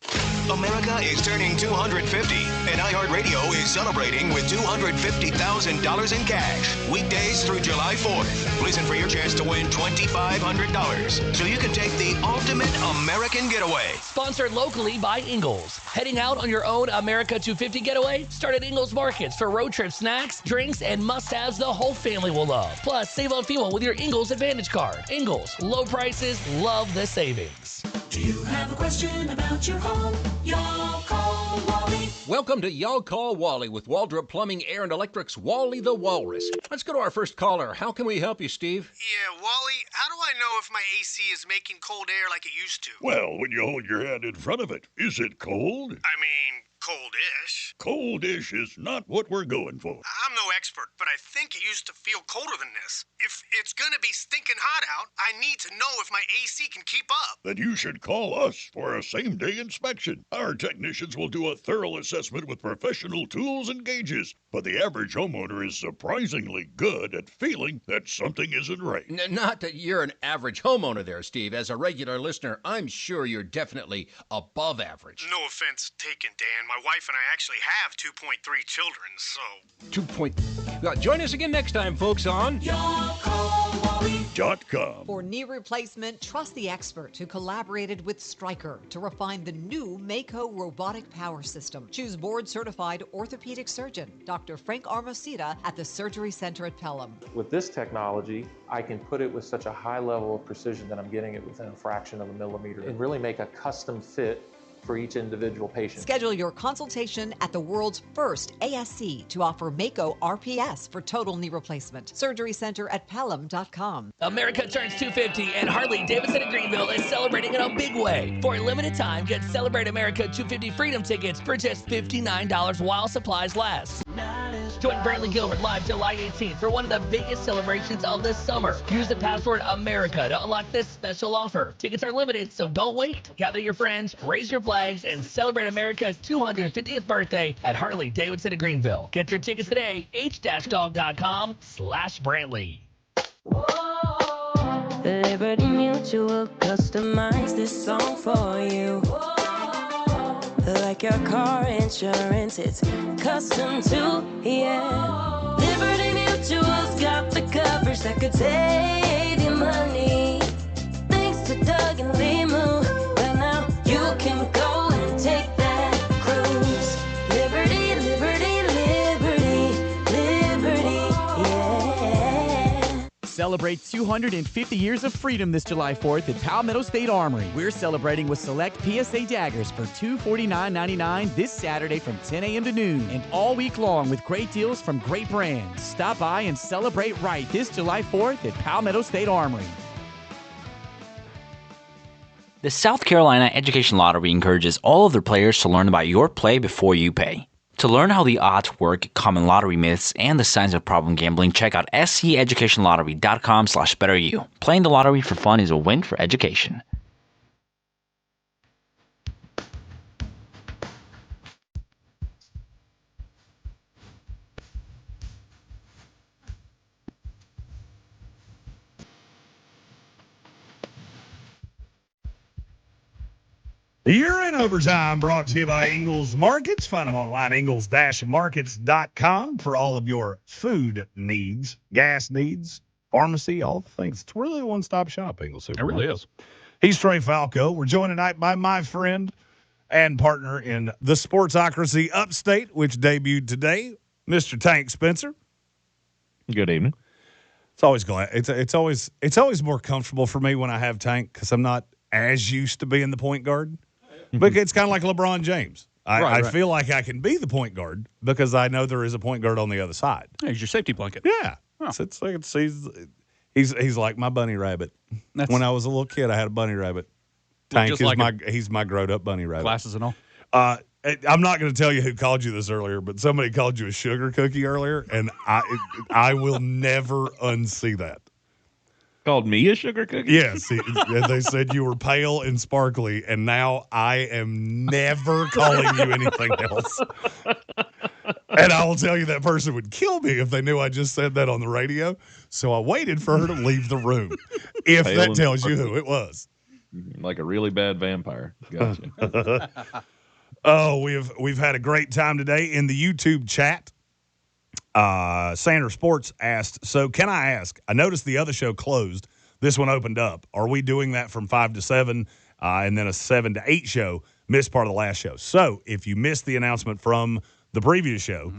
America is turning 250, and iHeartRadio is celebrating with $250,000 in cash. Weekdays through July 4th. Listen for your chance to win $2,500 so you can take the ultimate American getaway. Sponsored locally by Ingles. Heading out on your own America 250 getaway? Start at Ingles Markets for road trip snacks, drinks, and must-haves the whole family will love. Plus, save on fuel with your Ingles Advantage card. Ingles, low prices, love the savings. Do you have a question about your home? Y'all call Wally. Welcome to Y'all Call Wally with Waldrop Plumbing, Air, and Electric's Wally the Walrus. Let's go to our first caller. How can we help you, Steve? Yeah, Wally, how do I know if my AC is making cold air like it used to? Well, when you hold your hand in front of it, is it cold? I mean, cold-ish. Cold-ish is not what we're going for. I'm no expert, but I think it used to feel colder than this. If it's gonna be stinking hot out, I need to know if my AC can keep up. Then you should call us for a same-day inspection. Our technicians will do a thorough assessment with professional tools and gauges. But the average homeowner is surprisingly good at feeling that something isn't right. Not that you're an average homeowner there, Steve. As a regular listener, I'm sure you're definitely above average. No offense taken, Dan. My wife and I actually have 2.3 children, so... 2 point... Join us again next time, folks, on... .com. For knee replacement, trust the expert who collaborated with Stryker to refine the new Mako robotic power system. Choose board-certified orthopedic surgeon, Dr. Frank Armosita at the Surgery Center at Pelham. With this technology, I can put it with such a high level of precision that I'm getting it within a fraction of a millimeter and really make a custom fit for each individual patient. Schedule your consultation at the world's first ASC to offer Mako RPS for total knee replacement. Surgery Center at Pelham.com. America turns 250, and Harley-Davidson of Greenville is celebrating in a big way. For a limited time, get Celebrate America 250 Freedom tickets for just $59 while supplies last. Join Brantley Gilbert live July 18th for one of the biggest celebrations of the summer. Use the password America to unlock this special offer. Tickets are limited, so don't wait. Gather your friends, raise your flags, and celebrate America's 250th birthday at Harley-Davidson of Greenville. Get your tickets today, h-dog.com/Brantley. Liberty Mutual customized this song for you. Like your car insurance, it's custom too, yeah. Liberty Mutual's got the coverage that could save you money. Thanks to Doug and Limu, well now you can go and take that cruise. Liberty, liberty, liberty, liberty, yeah. Celebrate 250 years of freedom this July 4th at Palmetto State Armory. We're celebrating with select PSA daggers for $249.99 this Saturday from 10 a.m. to noon, and all week long with great deals from great brands. Stop by and celebrate right this July 4th at Palmetto State Armory. The South Carolina Education Lottery encourages all of their players to learn about your play before you pay. To learn how the odds work, common lottery myths, and the signs of problem gambling, check out sceducationlottery.com/betteryou. Playing the lottery for fun is a win for education. You're in Overtime, brought to you by Ingles Markets. Find them online, ingles-markets.com, for all of your food needs, gas needs, pharmacy, all the things. It's really a one-stop shop, Ingles Supermarkets. It really is. He's Trey Falco. We're joined tonight by my friend and partner in the Sportsocracy Upstate, which debuted today, Mr. Tank Spencer. Good evening. It's always it's always more comfortable for me when I have Tank because I'm not as used to being the point guard. But it's kind of like LeBron James. I Right. feel like I can be the point guard because I know there is a point guard on the other side. Yeah, he's your safety blanket. Yeah. He's like my bunny rabbit. When I was a little kid, I had a bunny rabbit. Tank Just is like he's my grown up bunny rabbit. Glasses and all. I'm not going to tell you who called you this earlier, but somebody called you a sugar cookie earlier, and I will never unsee that. Called me a sugar cookie? Yes. They said you were pale and sparkly, and now I am never calling you anything else. And I will tell you that person would kill me if they knew I just said that on the radio. So I waited for her to leave the room, if Pale that and tells you sparkly. who it was. Like a really bad vampire. Gotcha. Oh, we've had a great time today in the YouTube chat. Sanders Sports asked, so can I ask, I noticed the other show closed. This one opened up. Are we doing that from 5 to 7 and then a 7 to 8 show? Missed part of the last show. So if you missed the announcement from the previous show,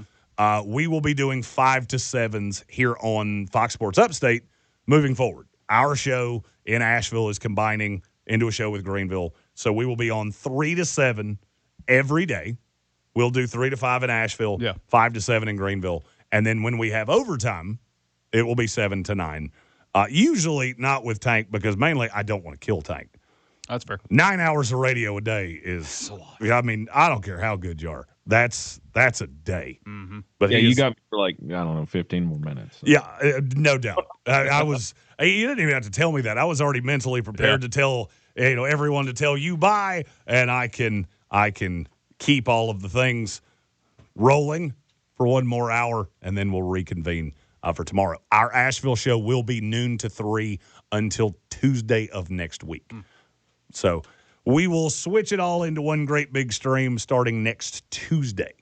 we will be doing 5 to 7s here on Fox Sports Upstate moving forward. Our show in Asheville is combining into a show with Greenville. So we will be on 3 to 7 every day. We'll do 3 to 5 in Asheville, 5 to 7 in Greenville. And then when we have overtime, it will be 7 to 9. Usually not with Tank because mainly I don't want to kill Tank. That's fair. 9 hours of radio a day is, I mean, I don't care how good you are. That's a day. Mm-hmm. But yeah, you got me for 15 more minutes. So. Yeah, no doubt. I was. You didn't even have to tell me that. I was already mentally prepared to tell everyone to tell you bye, and I can keep all of the things rolling for one more hour, and then we'll reconvene for tomorrow. Our Asheville show will be noon to 3 until Tuesday of next week. So we will switch it all into one great big stream starting next Tuesday.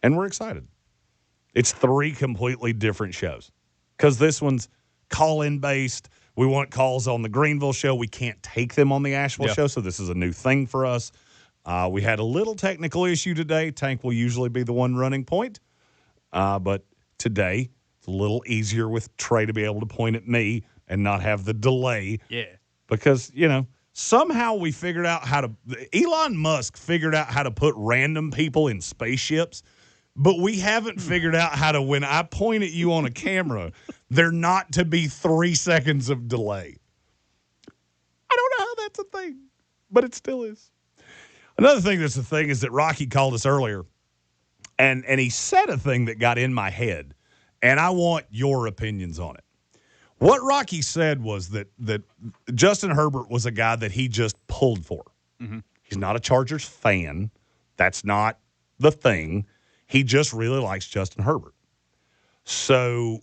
And we're excited. It's 3 completely different shows because this one's call-in based. We want calls on the Greenville show. We can't take them on the Asheville show, so this is a new thing for us. We had a little technical issue today. Tank will usually be the one running point, but today it's a little easier with Trey to be able to point at me and not have the delay. Yeah. Because, somehow we figured out Elon Musk figured out how to put random people in spaceships, but we haven't figured out how to, when I point at you on a camera, there not to be 3 seconds of delay. I don't know how that's a thing, but it still is. Another thing that's a thing is that Rocky called us earlier, and he said a thing that got in my head, and I want your opinions on it. What Rocky said was that Justin Herbert was a guy that he just pulled for. Mm-hmm. He's not a Chargers fan. That's not the thing. He just really likes Justin Herbert. So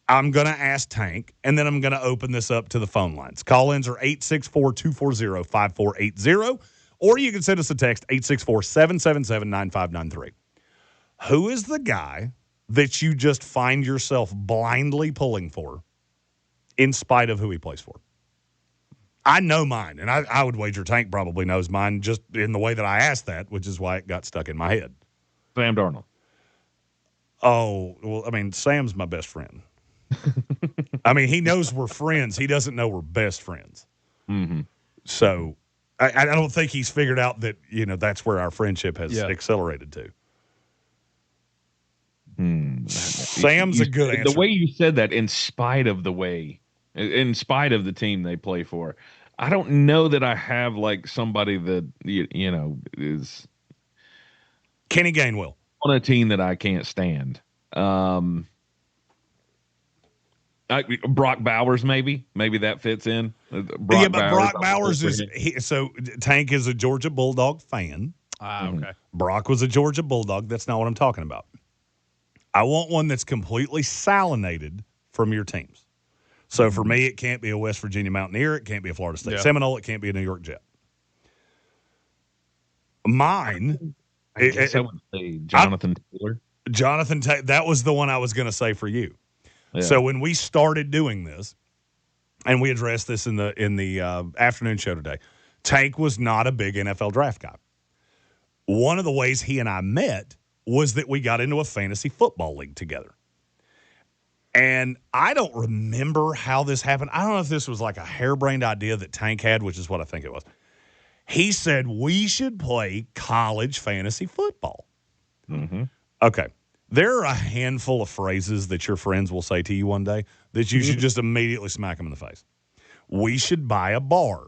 I'm going to ask Tank, and then I'm going to open this up to the phone lines. Call-ins are 864-240-5480, or you can send us a text, 864-777-9593. Who is the guy that you just find yourself blindly pulling for in spite of who he plays for? I know mine, and I would wager Tank probably knows mine just in the way that I asked that, which is why it got stuck in my head. Sam Darnold. Oh, well, I mean, Sam's my best friend. I mean, he knows we're friends. He doesn't know we're best friends. Mm-hmm. So I don't think he's figured out that, that's where our friendship has accelerated to. Sam's a good answer. The way you said that, in spite of the team they play for, I don't know that I have somebody that is Kenny Gainwell on a team that I can't stand. Brock Bowers, maybe that fits in. Brock Bowers is so Tank is a Georgia Bulldog fan. Okay. Brock was a Georgia Bulldog. That's not what I'm talking about. I want one that's completely salinated from your teams. So for me, it can't be a West Virginia Mountaineer. It can't be a Florida State Seminole. It can't be a New York Jet. Mine, I guess I would say Jonathan Taylor. Jonathan Taylor. That was the one I was going to say for you. Yeah. So when we started doing this, and we addressed this in the afternoon show today, Tank was not a big NFL draft guy. One of the ways he and I met was that we got into a fantasy football league together. And I don't remember how this happened. I don't know if this was like a harebrained idea that Tank had, which is what I think it was. He said we should play college fantasy football. Mm-hmm. Okay. There are a handful of phrases that your friends will say to you one day that you should just immediately smack them in the face. We should buy a bar.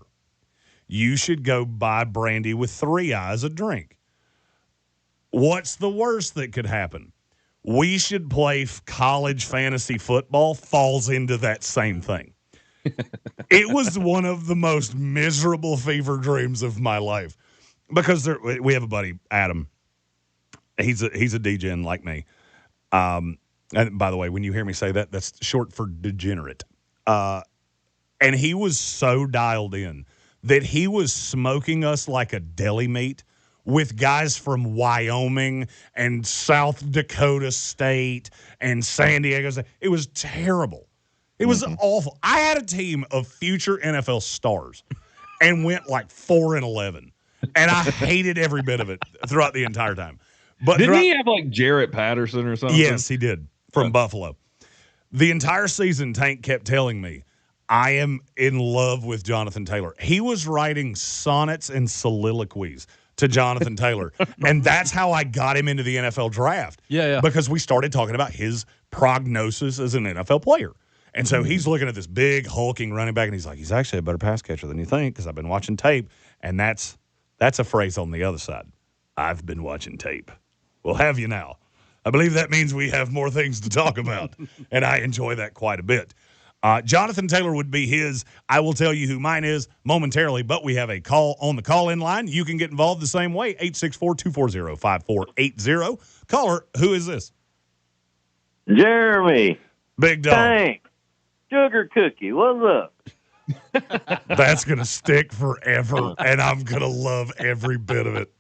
You should go buy brandy with 3 eyes a drink. What's the worst that could happen? We should play college fantasy football falls into that same thing. It was one of the most miserable fever dreams of my life because we have a buddy, Adam. He's a DJ like me. And by the way, when you hear me say that, that's short for degenerate. And he was so dialed in that he was smoking us like a deli meat with guys from Wyoming and South Dakota State and San Diego State. It was terrible. It was awful. I had a team of future NFL stars and went like 4-11. And I hated every bit of it throughout the entire time. But didn't he have like Jarrett Patterson or something? Yes, he did, from Buffalo. The entire season, Tank kept telling me, I am in love with Jonathan Taylor. He was writing sonnets and soliloquies to Jonathan Taylor. And that's how I got him into the NFL draft. Yeah. Because we started talking about his prognosis as an NFL player. And so he's looking at this big, hulking running back, and he's like, he's actually a better pass catcher than you think because I've been watching tape. And that's a phrase on the other side. I've been watching tape. Well, have you now? I believe that means we have more things to talk about, and I enjoy that quite a bit. Jonathan Taylor would be his. I will tell you who mine is momentarily, but we have a call on the call-in line. You can get involved the same way, 864-240-5480. Caller, who is this? Jeremy. Big dog. Thanks. Sugar Cookie, what's up? That's going to stick forever, and I'm going to love every bit of it.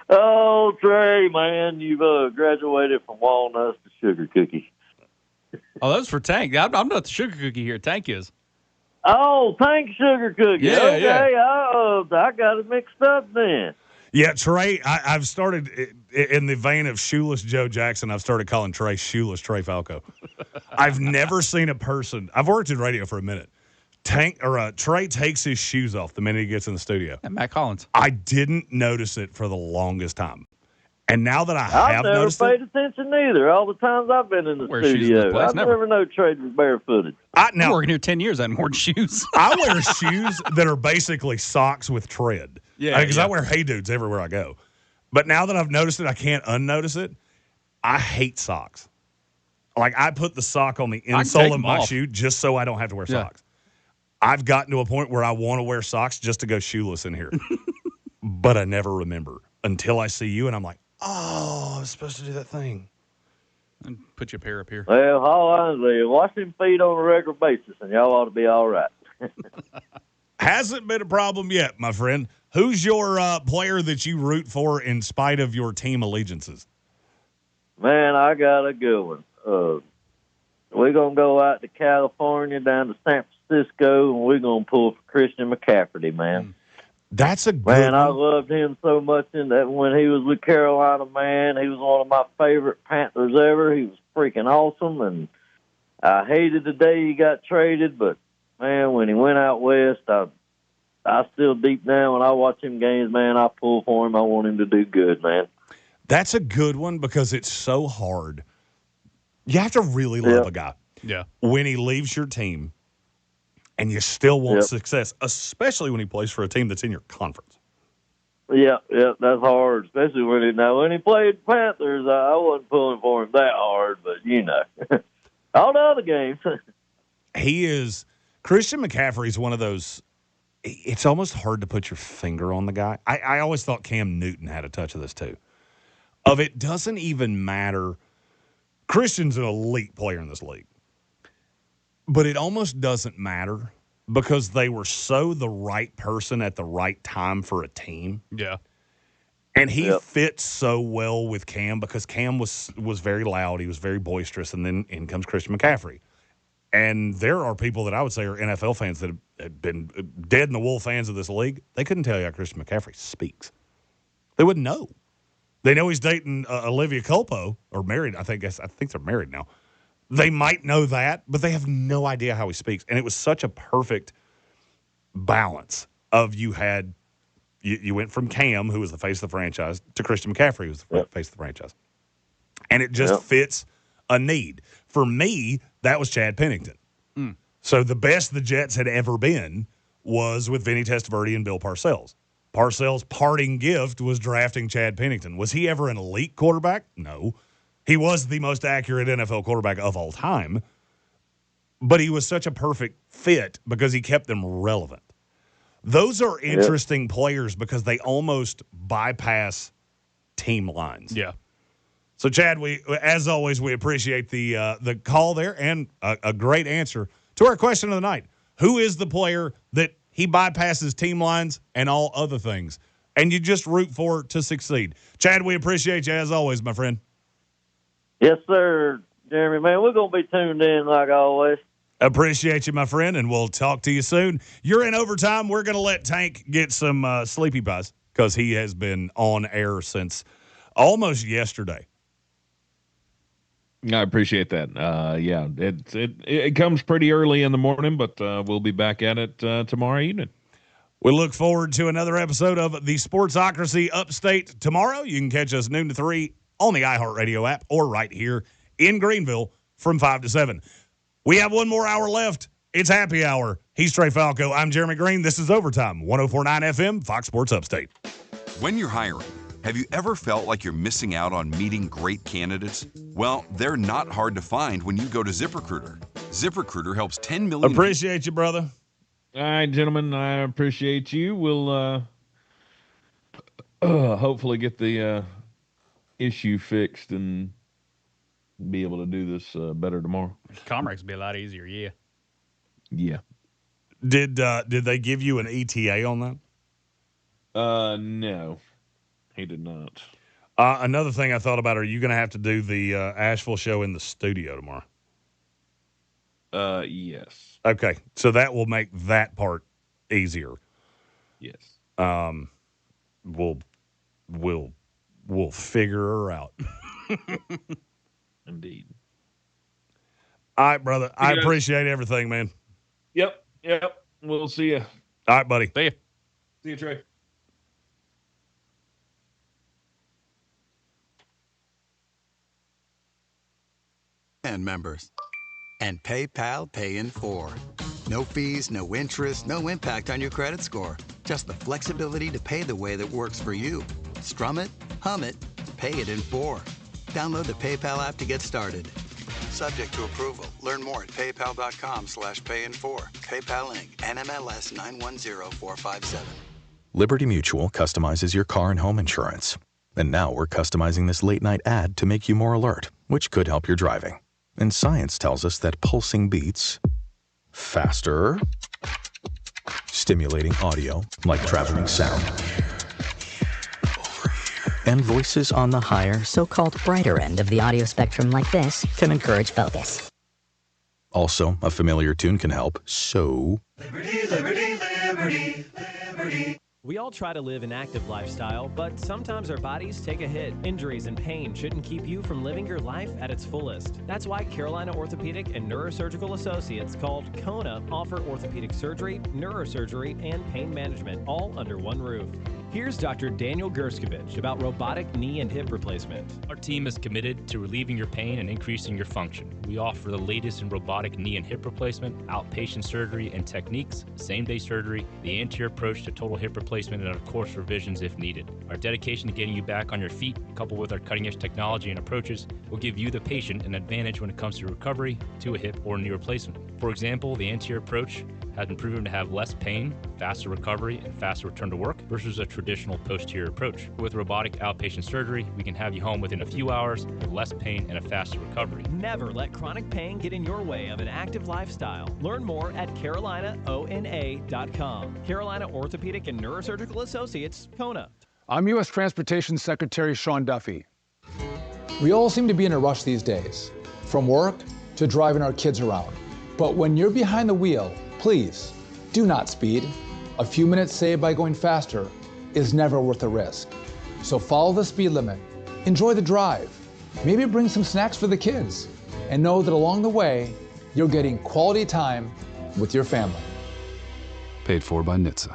Oh, Trey, man, you've graduated from walnuts to sugar cookie. Oh, that was for Tank. I'm not the sugar cookie here. Tank is. Oh, Tank sugar cookie. Yeah, okay, yeah. I got it mixed up then. Yeah, Trey, I've started in the vein of Shoeless Joe Jackson. I've started calling Trey Shoeless Trey Falco. I've never seen a person. I've worked in radio for a minute. Trey takes his shoes off the minute he gets in the studio. And Matt Collins. I didn't notice it for the longest time. And now that I have noticed I've never paid attention either. All the times I've been in the studio. I've never known Trey was barefooted. I've been working here 10 years. I hadn't worn shoes. I wear shoes that are basically socks with tread. Yeah. Because I wear Hey Dudes everywhere I go. But now that I've noticed it, I can't unnotice it. I hate socks. Like, I put the sock on the insole of my shoe just so I don't have to wear socks. I've gotten to a point where I want to wear socks just to go shoeless in here. But I never remember until I see you, and I'm like, oh, I was supposed to do that thing. And put your pair up here. Well, all honestly, wash them feet on a regular basis, and y'all ought to be all right. Hasn't been a problem yet, my friend. Who's your player that you root for in spite of your team allegiances? Man, I got a good one. We're going to go out to California, down to San Francisco, and we're going to pull for Christian McCaffrey, man. That's a good man. one. I loved him so much in that when he was with Carolina, man. He was one of my favorite Panthers ever. He was freaking awesome, and I hated the day he got traded, but, man, when he went out west, I still deep down when I watch him games, man, I pull for him. I want him to do good, man. That's a good one because it's so hard. You have to really love a guy. Yeah. When he leaves your team and you still want success, especially when he plays for a team that's in your conference. Yeah, that's hard, especially when he played Panthers. I wasn't pulling for him that hard, but, all the other games. Christian McCaffrey is one of those, it's almost hard to put your finger on the guy. I always thought Cam Newton had a touch of this too. It doesn't even matter. Christian's an elite player in this league. But it almost doesn't matter because they were so the right person at the right time for a team. Yeah. And he fits so well with Cam because Cam was very loud. He was very boisterous. And then in comes Christian McCaffrey. And there are people that I would say are NFL fans that have been dead in the wool fans of this league. They couldn't tell you how Christian McCaffrey speaks. They wouldn't know. They know he's dating Olivia Culpo, or married. I think they're married now. They might know that, but they have no idea how he speaks. And it was such a perfect balance of you went from Cam, who was the face of the franchise, to Christian McCaffrey, who was the face of the franchise. And it just fits a need. For me, that was Chad Pennington. So the best the Jets had ever been was with Vinny Testaverde and Bill Parcells. Parcells' parting gift was drafting Chad Pennington. Was he ever an elite quarterback? No. He was the most accurate NFL quarterback of all time. But he was such a perfect fit because he kept them relevant. Those are interesting players because they almost bypass team lines. Yeah. So, Chad, as always, we appreciate the call there and a great answer to our question of the night. Who is the player that he bypasses team lines and all other things, and you just root for to succeed? Chad, we appreciate you as always, my friend. Yes, sir, Jeremy. Man, we're going to be tuned in like always. Appreciate you, my friend, and we'll talk to you soon. You're in overtime. We're going to let Tank get some sleepy pies because he has been on air since almost yesterday. I appreciate that. Yeah, it comes pretty early in the morning, but we'll be back at it tomorrow evening. We look forward to another episode of the Sportsocracy Upstate tomorrow. You can catch us noon to 3 on the iHeartRadio app or right here in Greenville from 5 to 7. We have one more hour left. It's happy hour. He's Trey Falco. I'm Jeremy Greene. This is Overtime, 104.9 FM, Fox Sports Upstate. When you're hiring, have you ever felt like you're missing out on meeting great candidates? Well, they're not hard to find when you go to ZipRecruiter. ZipRecruiter helps 10 million. Appreciate you, brother. All right, gentlemen, I appreciate you. We'll hopefully get the issue fixed and be able to do this better tomorrow. Comrex will be a lot easier, yeah. Yeah. Did they give you an ETA on that? No, he did not. Another thing I thought about, are you going to have to do the Asheville show in the studio tomorrow? Yes. Okay, so that will make that part easier. Yes. We'll figure her out. Indeed. All right, brother. I appreciate everything, man. Yep. We'll see you. All right, buddy. See you. See you, Trey. And members. And PayPal Pay in 4. No fees, no interest, no impact on your credit score. Just the flexibility to pay the way that works for you. Strum it, hum it, pay it in 4. Download the PayPal app to get started. Subject to approval. Learn more at paypal.com/payin4. PayPal Inc. NMLS 910457. Liberty Mutual customizes your car and home insurance. And now we're customizing this late-night ad to make you more alert, which could help your driving. And science tells us that pulsing beats faster, stimulating audio like traveling sound, and voices on the higher, so-called brighter end of the audio spectrum like this can encourage focus. Also, a familiar tune can help, so... Liberty, liberty, liberty, liberty. We all try to live an active lifestyle, but sometimes our bodies take a hit. Injuries and pain shouldn't keep you from living your life at its fullest. That's why Carolina Orthopedic and Neurosurgical Associates, called KONA, offer orthopedic surgery, neurosurgery, and pain management, all under one roof. Here's Dr. Daniel Gerskovich about robotic knee and hip replacement. Our team is committed to relieving your pain and increasing your function. We offer the latest in robotic knee and hip replacement, outpatient surgery and techniques, same-day surgery, the anterior approach to total hip replacement, and of course revisions if needed. Our dedication to getting you back on your feet, coupled with our cutting-edge technology and approaches, will give you, the patient, an advantage when it comes to recovery to a hip or knee replacement. For example, the anterior approach has been proven to have less pain, faster recovery, and faster return to work versus a traditional posterior approach. With robotic outpatient surgery, we can have you home within a few hours with less pain and a faster recovery. Never let chronic pain get in your way of an active lifestyle. Learn more at carolinaona.com. Carolina Orthopedic and Neurosurgical Associates, KONA. I'm U.S. Transportation Secretary Sean Duffy. We all seem to be in a rush these days, from work to driving our kids around. But when you're behind the wheel, please do not speed. A few minutes saved by going faster is never worth the risk. So follow the speed limit, enjoy the drive, maybe bring some snacks for the kids, and know that along the way, you're getting quality time with your family. Paid for by NHTSA.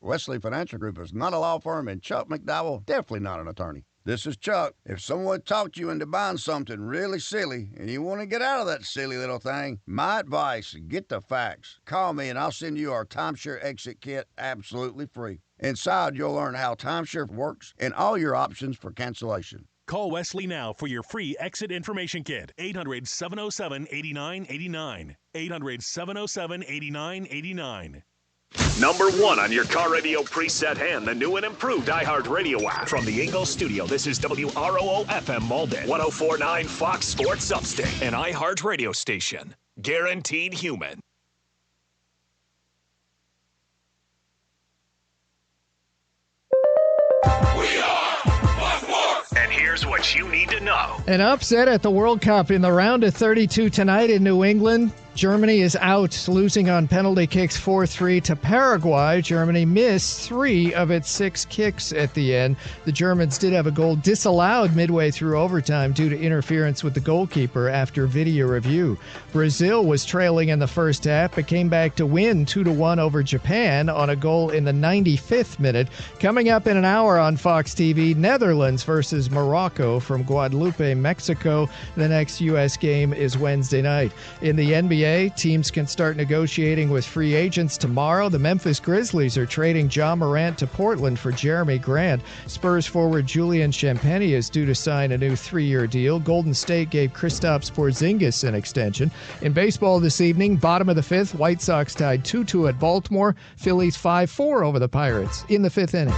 Wesley Financial Group is not a law firm, and Chuck McDowell definitely not an attorney. This is Chuck. If someone talked you into buying something really silly and you want to get out of that silly little thing, my advice, get the facts. Call me and I'll send you our timeshare exit kit absolutely free. Inside, you'll learn how timeshare works and all your options for cancellation. Call Wesley now for your free exit information kit. 800-707-8989. 800-707-8989. Number 1 on your car radio preset and the new and improved iHeartRadio app. From the Ingalls studio, this is WROO-FM Malden, 104.9 Fox Sports Upstate, an iHeartRadio station. Guaranteed human. We are Buckworth. And here's what you need to know. An upset at the World Cup in the round of 32 tonight in New England. Germany is out, losing on penalty kicks 4-3 to Paraguay. Germany missed 3 of its 6 kicks at the end. The Germans did have a goal disallowed midway through overtime due to interference with the goalkeeper after video review. Brazil was trailing in the first half, but came back to win 2-1 over Japan on a goal in the 95th minute. Coming up in an hour on Fox TV, Netherlands versus Morocco from Guadalupe, Mexico. The next U.S. game is Wednesday night. In the NBA, teams can start negotiating with free agents tomorrow. The Memphis Grizzlies are trading Ja Morant to Portland for Jeremy Grant. Spurs forward Julian Champagnie is due to sign a new 3-year deal. Golden State gave Kristaps Porzingis an extension. In baseball this evening, bottom of the 5th, White Sox tied 2-2 at Baltimore. Phillies 5-4 over the Pirates in the 5th inning.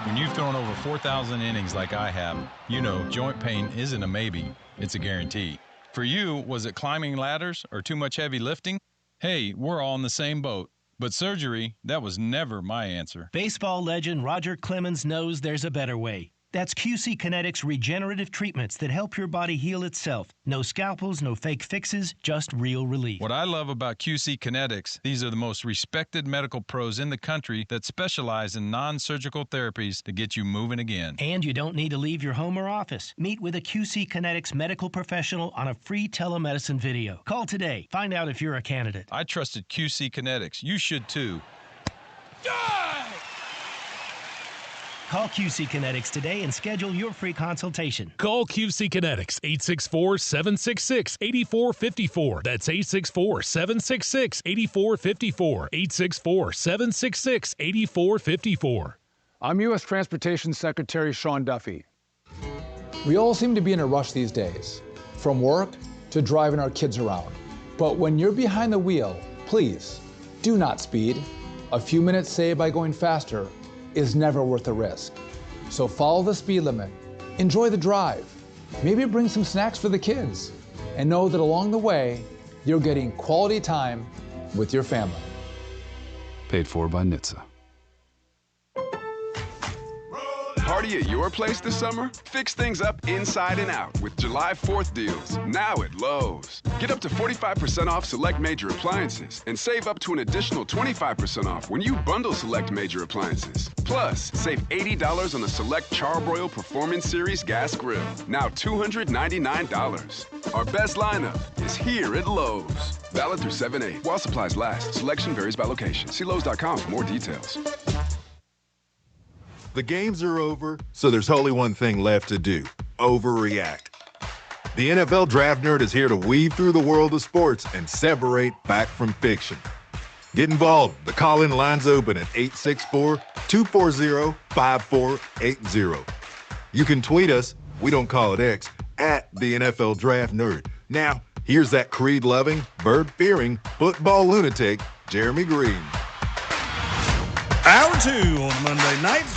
When you've thrown over 4,000 innings like I have, you know joint pain isn't a maybe, it's a guarantee. For you, was it climbing ladders or too much heavy lifting? Hey, we're all in the same boat. But surgery, that was never my answer. Baseball legend Roger Clemens knows there's a better way. That's QC Kinetics regenerative treatments that help your body heal itself. No scalpels, no fake fixes, just real relief. What I love about QC Kinetics, these are the most respected medical pros in the country that specialize in non-surgical therapies to get you moving again. And you don't need to leave your home or office. Meet with a QC Kinetics medical professional on a free telemedicine video. Call today. Find out if you're a candidate. I trusted QC Kinetics. You should too. Call QC Kinetics today and schedule your free consultation. Call QC Kinetics, 864-766-8454. That's 864-766-8454. 864-766-8454. I'm U.S. Transportation Secretary Sean Duffy. We all seem to be in a rush these days, from work to driving our kids around. But when you're behind the wheel, please do not speed. A few minutes saved by going faster is never worth the risk. So follow the speed limit, enjoy the drive, maybe bring some snacks for the kids, and know that along the way, you're getting quality time with your family. Paid for by NHTSA. Party at your place this summer? Fix things up inside and out with July 4th deals, now at Lowe's. Get up to 45% off select major appliances and save up to an additional 25% off when you bundle select major appliances. Plus, save $80 on the select Charbroil Performance Series gas grill, now $299. Our best lineup is here at Lowe's. Valid through 7/8 while supplies last. Selection varies by location. See Lowe's.com for more details. The games are over, so there's only one thing left to do: overreact. The NFL Draft Nerd is here to weave through the world of sports and separate fact from fiction. Get involved. The call-in line's open at 864-240-5480. You can tweet us, we don't call it X, at the NFL Draft Nerd. Now, here's that creed-loving, bird-fearing, football lunatic, Jeremy Greene. Hour 2 on Monday nights.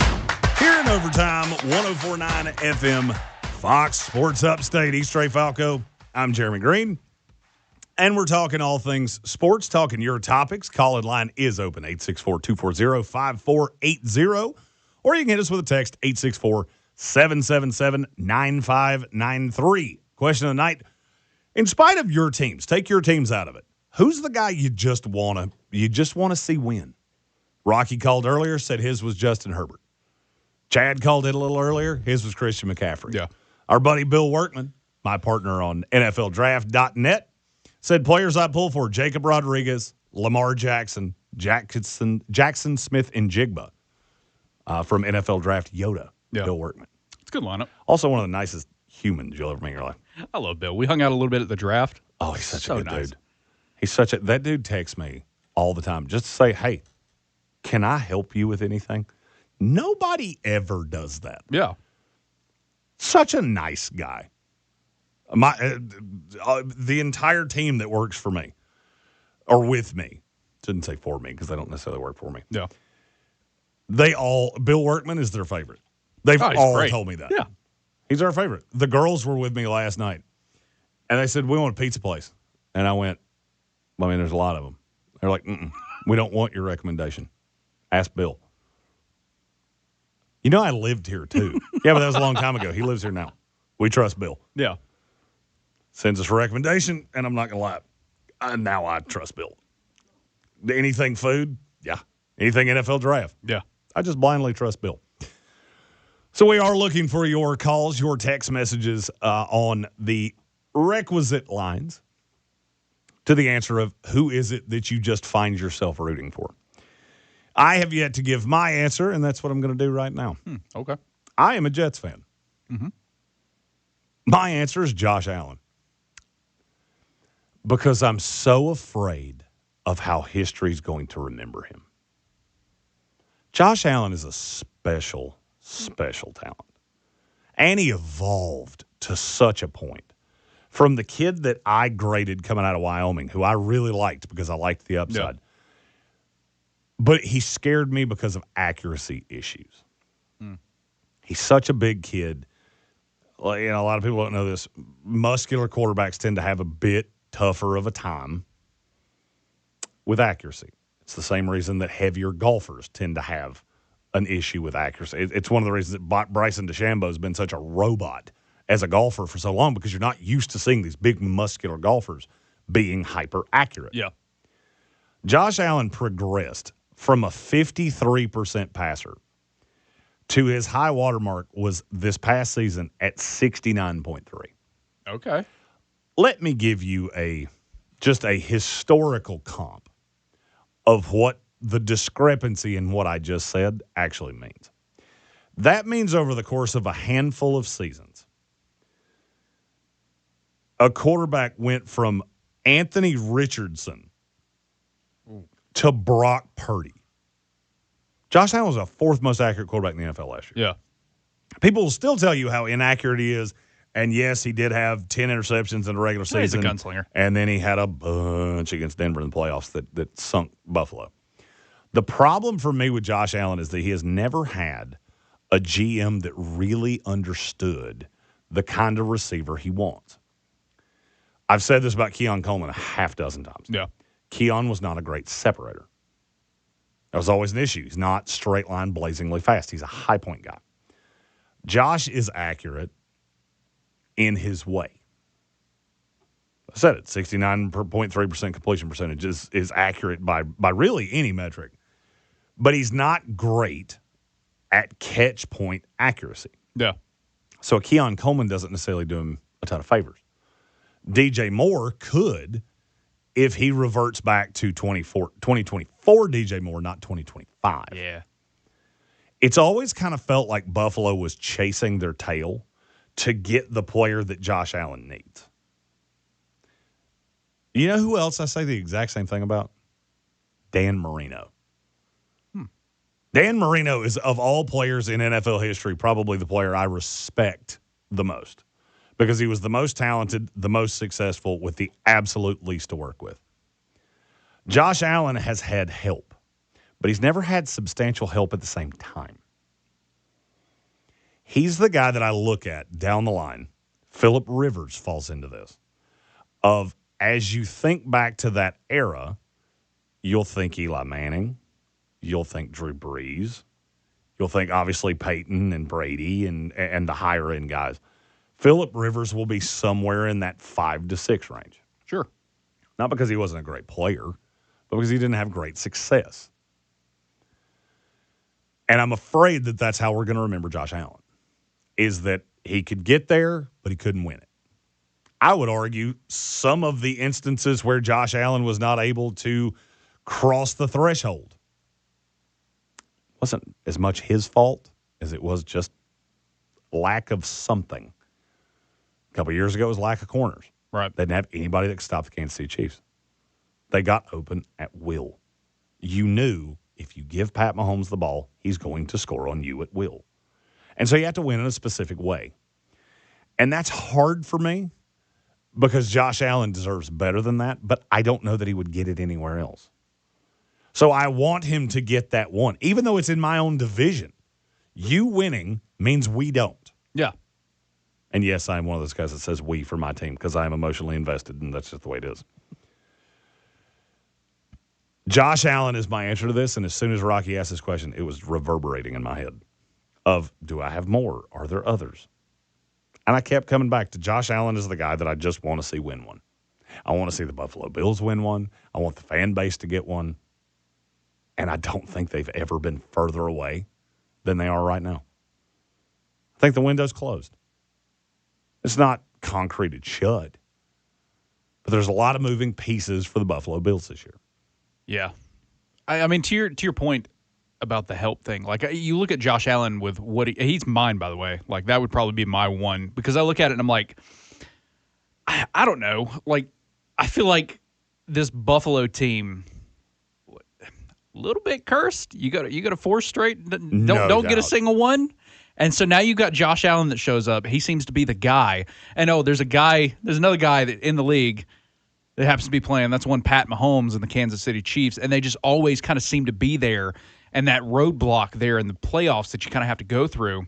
Here in overtime, 104.9 FM, Fox Sports Upstate, East Ray Falco. I'm Jeremy Greene, and we're talking all things sports, talking your topics. Call-in line is open, 864-240-5480, or you can hit us with a text, 864-777-9593. Question of the night: in spite of your teams, take your teams out of it, who's the guy you just want to see win? Rocky called earlier, said his was Justin Herbert. Chad called it a little earlier. His was Christian McCaffrey. Yeah. Our buddy Bill Workman, my partner on NFLDraft.net, said players I pull for: Jacob Rodriguez, Lamar Jackson, Jackson Smith, and Jigba from NFL Draft Yoda, Bill Workman. It's a good lineup. Also one of the nicest humans you'll ever meet in your life. I love Bill. We hung out a little bit at the draft. Oh, he's such So a good nice. dude. That dude texts me all the time just to say, hey, can I help you with anything? Nobody ever does that. Yeah. Such a nice guy. The entire team that works for me or with me, didn't say for me because they don't necessarily work for me. Yeah. Bill Workman is their favorite. They've all great. told me that. Yeah. He's our favorite. The girls were with me last night, and they said, we want a pizza place. And I went, I mean, there's a lot of them. They're like, we don't want your recommendation. Ask Bill. You know, I lived here, too. Yeah, but that was a long time ago. He lives here now. We trust Bill. Yeah. Sends us a recommendation, and I'm not going to lie. Now I trust Bill. Anything food? Yeah. Anything NFL draft? Yeah. I just blindly trust Bill. So we are looking for your calls, your text messages on the requisite lines to the answer of who is it that you just find yourself rooting for. I have yet to give my answer, and that's what I'm going to do right now. Okay. I am a Jets fan. Mm-hmm. My answer is Josh Allen. Because I'm so afraid of how history's going to remember him. Josh Allen is a special, special talent. And he evolved to such a point. From the kid that I graded coming out of Wyoming, who I really liked because I liked the upside. Yeah. But he scared me because of accuracy issues. He's such a big kid. Like, a lot of people don't know this. Muscular quarterbacks tend to have a bit tougher of a time with accuracy. It's the same reason that heavier golfers tend to have an issue with accuracy. It's one of the reasons that Bryson DeChambeau has been such a robot as a golfer for so long, because you're not used to seeing these big muscular golfers being hyper accurate. Yeah. Josh Allen progressed from a 53% passer to his high watermark was this past season at 69.3. Okay. Let me give you just a historical comp of what the discrepancy in what I just said actually means. That means over the course of a handful of seasons, a quarterback went from Anthony Richardson to Brock Purdy. Josh Allen was the fourth most accurate quarterback in the NFL last year. Yeah. People will still tell you how inaccurate he is. And yes, he did have 10 interceptions in the regular season. He's a gunslinger. And then he had a bunch against Denver in the playoffs that sunk Buffalo. The problem for me with Josh Allen is that he has never had a GM that really understood the kind of receiver he wants. I've said this about Keon Coleman a half dozen times. Yeah. Keon was not a great separator. That was always an issue. He's not straight line blazingly fast. He's a high point guy. Josh is accurate in his way. I said it, 69.3% completion percentage is accurate by really any metric. But he's not great at catch point accuracy. Yeah. So Keon Coleman doesn't necessarily do him a ton of favors. DJ Moore could if he reverts back to 2024 DJ Moore, not 2025. Yeah. It's always kind of felt like Buffalo was chasing their tail to get the player that Josh Allen needs. You know who else I say the exact same thing about? Dan Marino. Dan Marino is, of all players in NFL history, probably the player I respect the most because he was the most talented, the most successful, with the absolute least to work with. Josh Allen has had help, but he's never had substantial help at the same time. He's the guy that I look at down the line. Phillip Rivers falls into this. Of as you think back to that era, you'll think Eli Manning, you'll think Drew Brees, you'll think obviously Peyton and Brady and the higher end guys. Phillip Rivers will be somewhere in that 5 to 6 range. Sure. Not because he wasn't a great player, but because he didn't have great success. And I'm afraid that that's how we're going to remember Josh Allen, is that he could get there, but he couldn't win it. I would argue some of the instances where Josh Allen was not able to crossed the threshold. Wasn't as much his fault as it was just lack of something. A couple of years ago, it was lack of corners. Right. They didn't have anybody that could stop the Kansas City Chiefs. They got open at will. You knew if you give Pat Mahomes the ball, he's going to score on you at will. And so you have to win in a specific way. And that's hard for me because Josh Allen deserves better than that, but I don't know that he would get it anywhere else. So I want him to get that one, even though it's in my own division. You winning means we don't. Yeah. And yes, I'm one of those guys that says we for my team because I am emotionally invested, and that's just the way it is. Josh Allen is my answer to this, and as soon as Rocky asked this question, it was reverberating in my head of, do I have more? Are there others? And I kept coming back to Josh Allen is the guy that I just want to see win one. I want to see the Buffalo Bills win one. I want the fan base to get one. And I don't think they've ever been further away than they are right now. I think the window's closed. It's not concreted shut. But there's a lot of moving pieces for the Buffalo Bills this year. Yeah. I mean, to your point about the help thing, like you look at Josh Allen with what he's mine, by the way. Like that would probably be my one because I look at it and I'm like, I don't know. Like I feel like this Buffalo team a little bit cursed. You got a 4 straight. Don't get a single one. And so now you got Josh Allen that shows up. He seems to be the guy. And there's another guy that in the league that happens to be playing. That's one Pat Mahomes and the Kansas City Chiefs. And they just always kind of seem to be there. And that roadblock there in the playoffs that you kind of have to go through.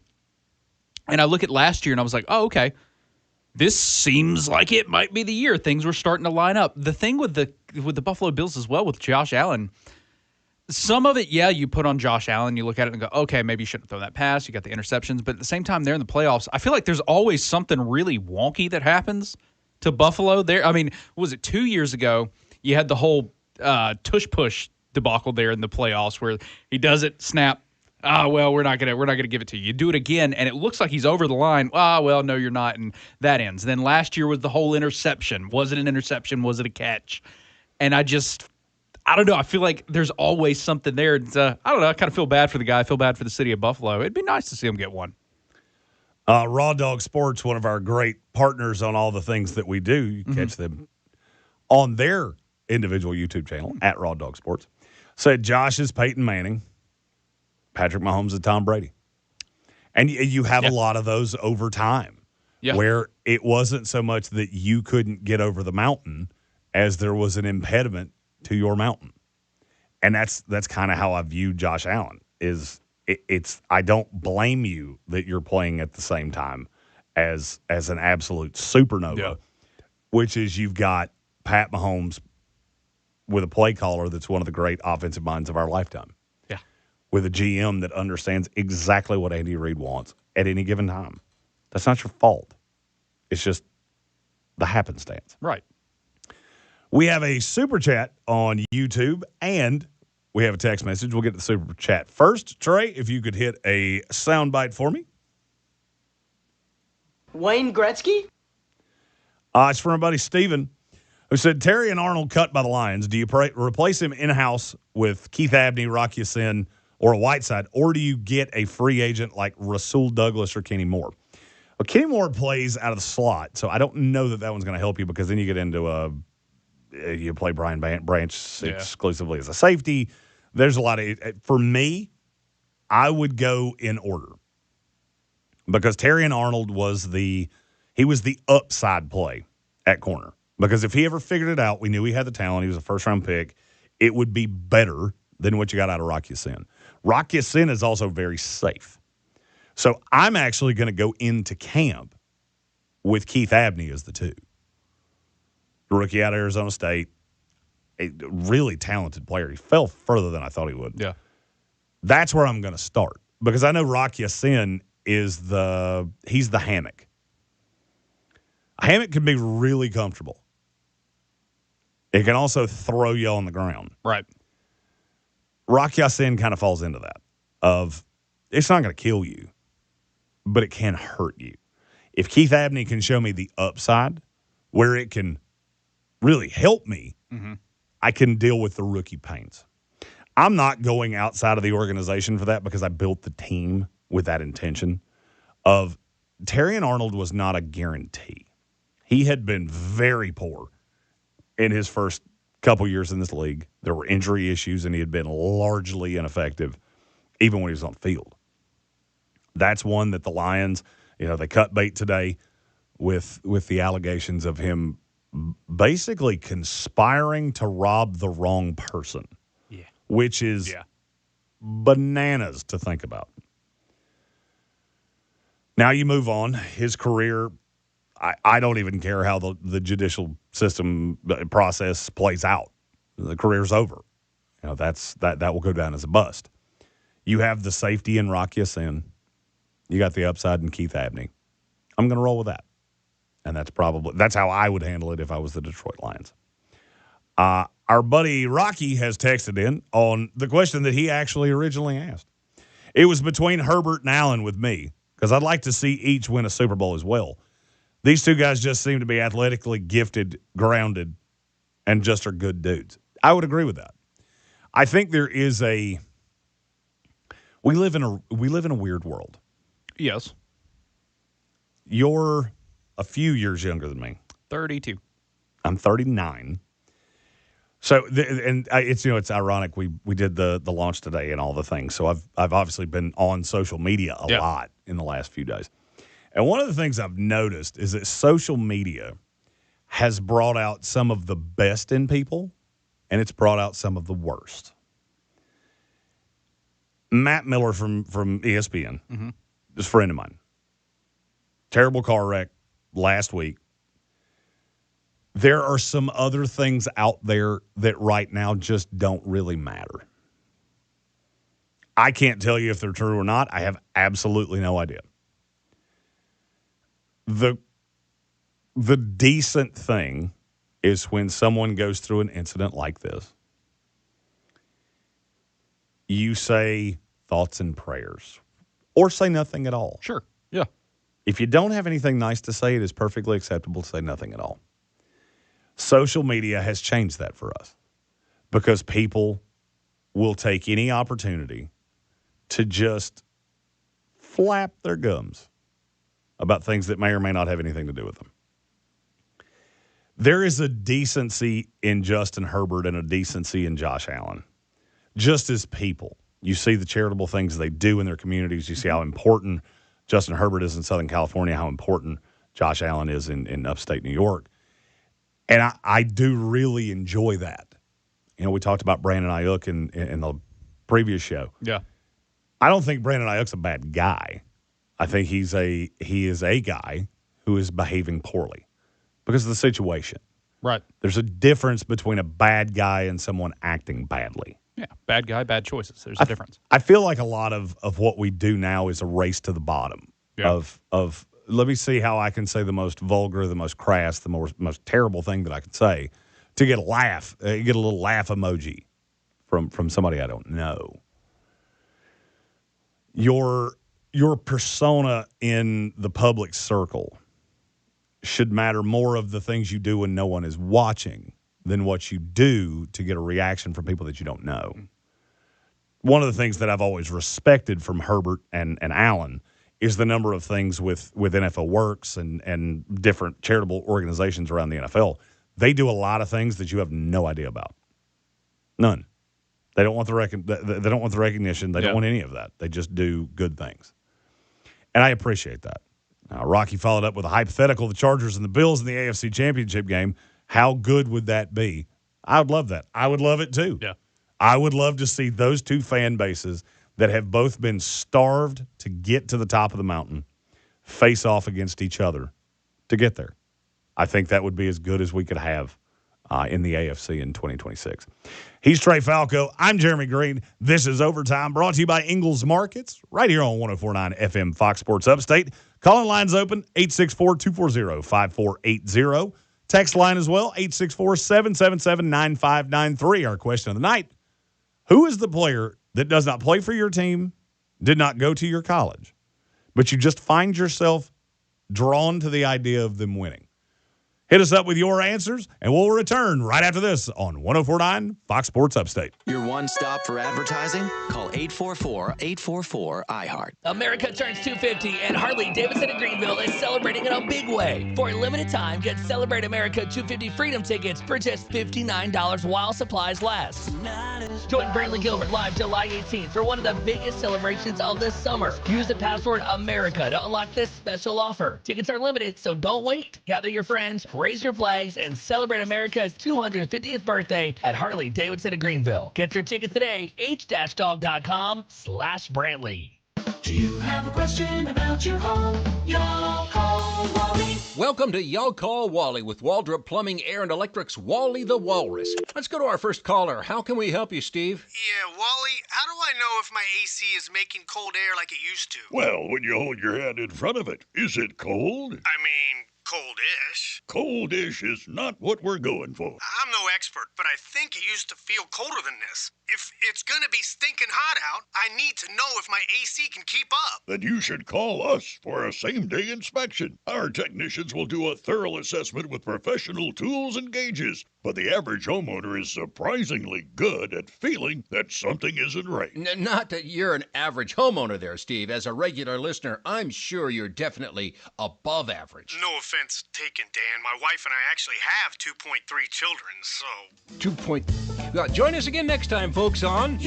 And I look at last year and I was like, oh, okay. This seems like it might be the year. Things were starting to line up. The thing with the Buffalo Bills as well with Josh Allen, some of it, yeah, you put on Josh Allen, you look at it and go, okay, maybe you shouldn't throw that pass. You got the interceptions. But at the same time, they're in the playoffs. I feel like there's always something really wonky that happens to Buffalo there. I mean, was it 2 years ago? You had the whole tush-push debacle there in the playoffs where he does it, snap. Well, we're not gonna give it to you. You do it again, and it looks like he's over the line. Well, no, you're not, and that ends. Then last year was the whole interception. Was it an interception? Was it a catch? And I don't know. I feel like there's always something there. I don't know. I kind of feel bad for the guy. I feel bad for the city of Buffalo. It'd be nice to see him get one. Raw Dog Sports, one of our great partners on all the things that we do. You catch them on their individual YouTube channel, at Raw Dog Sports, said Josh is Peyton Manning, Patrick Mahomes is Tom Brady. And you have a lot of those over time where it wasn't so much that you couldn't get over the mountain as there was an impediment to your mountain. And that's kind of how I view Josh Allen is it's I don't blame you that you're playing at the same time as an absolute supernova, which is you've got Pat Mahomes with a play caller that's one of the great offensive minds of our lifetime. Yeah. With a GM that understands exactly what Andy Reid wants at any given time. That's not your fault. It's just the happenstance. Right. We have a super chat on YouTube, and we have a text message. We'll get to the super chat first. Trey, if you could hit a soundbite for me. Wayne Gretzky? It's from our buddy Steven, who said, Terry and Arnold cut by the Lions. Do you replace him in-house with Keith Abney, Rocky Sin, or a Whiteside, or do you get a free agent like Rasul Douglas or Kenny Moore? Well, Kenny Moore plays out of the slot, so I don't know that one's going to help you because then you get into you play Brian Branch exclusively as a safety. There's a lot of – for me, I would go in order because Terry and Arnold was the upside play at corner. Because if he ever figured it out, we knew he had the talent. He was a first-round pick. It would be better than what you got out of Rocky Sin. Rocky Sin is also very safe. So I'm actually going to go into camp with Keith Abney as the 2. Rookie out of Arizona State, a really talented player. He fell further than I thought he would. Yeah. That's where I'm going to start because I know Rocky Sin is he's the hammock. A hammock can be really comfortable. It can also throw you on the ground. Right. Rocky Sin kind of falls into that of it's not going to kill you, but it can hurt you. If Keith Abney can show me the upside where it can really help me, I can deal with the rookie pains. I'm not going outside of the organization for that because I built the team with that intention of Terrion Arnold was not a guarantee. He had been very poor in his first couple years in this league. There were injury issues, and he had been largely ineffective even when he was on the field. That's one that the Lions, they cut bait today with the allegations of him basically conspiring to rob the wrong person, which is bananas to think about. Now you move on. His career, I don't even care how the judicial system process plays out. The career's over. That will go down as a bust. You have the safety in Rock Ya-Sin. You got the upside in Keith Abney. I'm going to roll with that. And that's how I would handle it if I was the Detroit Lions. Our buddy Rocky has texted in on the question that he actually originally asked. It was between Herbert and Allen with me, because I'd like to see each win a Super Bowl as well. These two guys just seem to be athletically gifted, grounded, and just are good dudes. I would agree with that. I think there is we live in a weird world. Yes. You're a few years younger than me. 32. I'm 39. So, it's ironic. We did the launch today and all the things. So I've obviously been on social media a lot in the last few days. And one of the things I've noticed is that social media has brought out some of the best in people, and it's brought out some of the worst. Matt Miller from ESPN, is a friend of mine. Terrible car wreck last week. There are some other things out there that right now just don't really matter. I can't tell you if they're true or not. I have absolutely no idea. The decent thing is when someone goes through an incident like this, you say thoughts and prayers or say nothing at all. Sure. Yeah. If you don't have anything nice to say, it is perfectly acceptable to say nothing at all. Social media has changed that for us because people will take any opportunity to just flap their gums about things that may or may not have anything to do with them. There is a decency in Justin Herbert and a decency in Josh Allen. Just as people, you see the charitable things they do in their communities. You see how important Justin Herbert is in Southern California, how important Josh Allen is in upstate New York. And I do really enjoy that. We talked about Brandon Ayuk in the previous show. Yeah. I don't think Brandon Ayuk's a bad guy. I think he is a guy who is behaving poorly because of the situation. Right. There's a difference between a bad guy and someone acting badly. Yeah, bad guy, bad choices. There's a difference. I feel like a lot of what we do now is a race to the bottom of let me see how I can say the most vulgar, the most crass, the most terrible thing that I can say to get a laugh, get a little laugh emoji from somebody I don't know. Your persona in the public circle should matter more of the things you do when no one is watching than what you do to get a reaction from people that you don't know. One of the things that I've always respected from Herbert and Allen is the number of things with NFL Works and different charitable organizations around the NFL. They do a lot of things that you have no idea about. None. They don't want the recognition. They don't want any of that. They just do good things. And I appreciate that. Now, Rocky followed up with a hypothetical: the Chargers and the Bills in the AFC Championship game. How good would that be? I would love that. I would love it too. Yeah. I would love to see those two fan bases that have both been starved to get to the top of the mountain face off against each other to get there. I think that would be as good as we could have in the AFC in 2026. He's Trey Falco. I'm Jeremy Greene. This is Overtime, brought to you by Ingles Markets, right here on 104.9 FM Fox Sports Upstate. Calling lines open, 864-240-5480. Text line as well, 864-777-9593. Our question of the night: who is the player that does not play for your team, did not go to your college, but you just find yourself drawn to the idea of them winning? Hit us up with your answers, and we'll return right after this on 104.9 Fox Sports Upstate. Your one stop for advertising? Call 844-844-iHeart. America turns 250, and Harley-Davidson in Greenville is celebrating in a big way. For a limited time, get Celebrate America 250 Freedom tickets for just $59 while supplies last. Join Brantley Gilbert live July 18th for one of the biggest celebrations of the summer. Use the password AMERICA to unlock this special offer. Tickets are limited, so don't wait. Gather your friends, raise your flags, and celebrate America's 250th birthday at Harley-Davidson in Greenville. Get your tickets today, h-dog.com/Brantley. Do you have a question about your home? Y'all call Wally. Welcome to Y'all Call Wally with Waldrop Plumbing, Air, and Electric's Wally the Walrus. Let's go to our first caller. How can we help you, Steve? Yeah, Wally, how do I know if my AC is making cold air like it used to? Well, when you hold your hand in front of it, is it cold? I mean, cold-ish. Cold-ish is not what we're going for. I'm no expert, but I think it used to feel colder than this. If it's gonna be stinking hot out, I need to know if my AC can keep up. Then you should call us for a same-day inspection. Our technicians will do a thorough assessment with professional tools and gauges. But the average homeowner is surprisingly good at feeling that something isn't right. Not that you're an average homeowner there, Steve. As a regular listener, I'm sure you're definitely above average. No offense taken, Dan. My wife and I actually have 2.3 children, so... Join us again next time, folks, on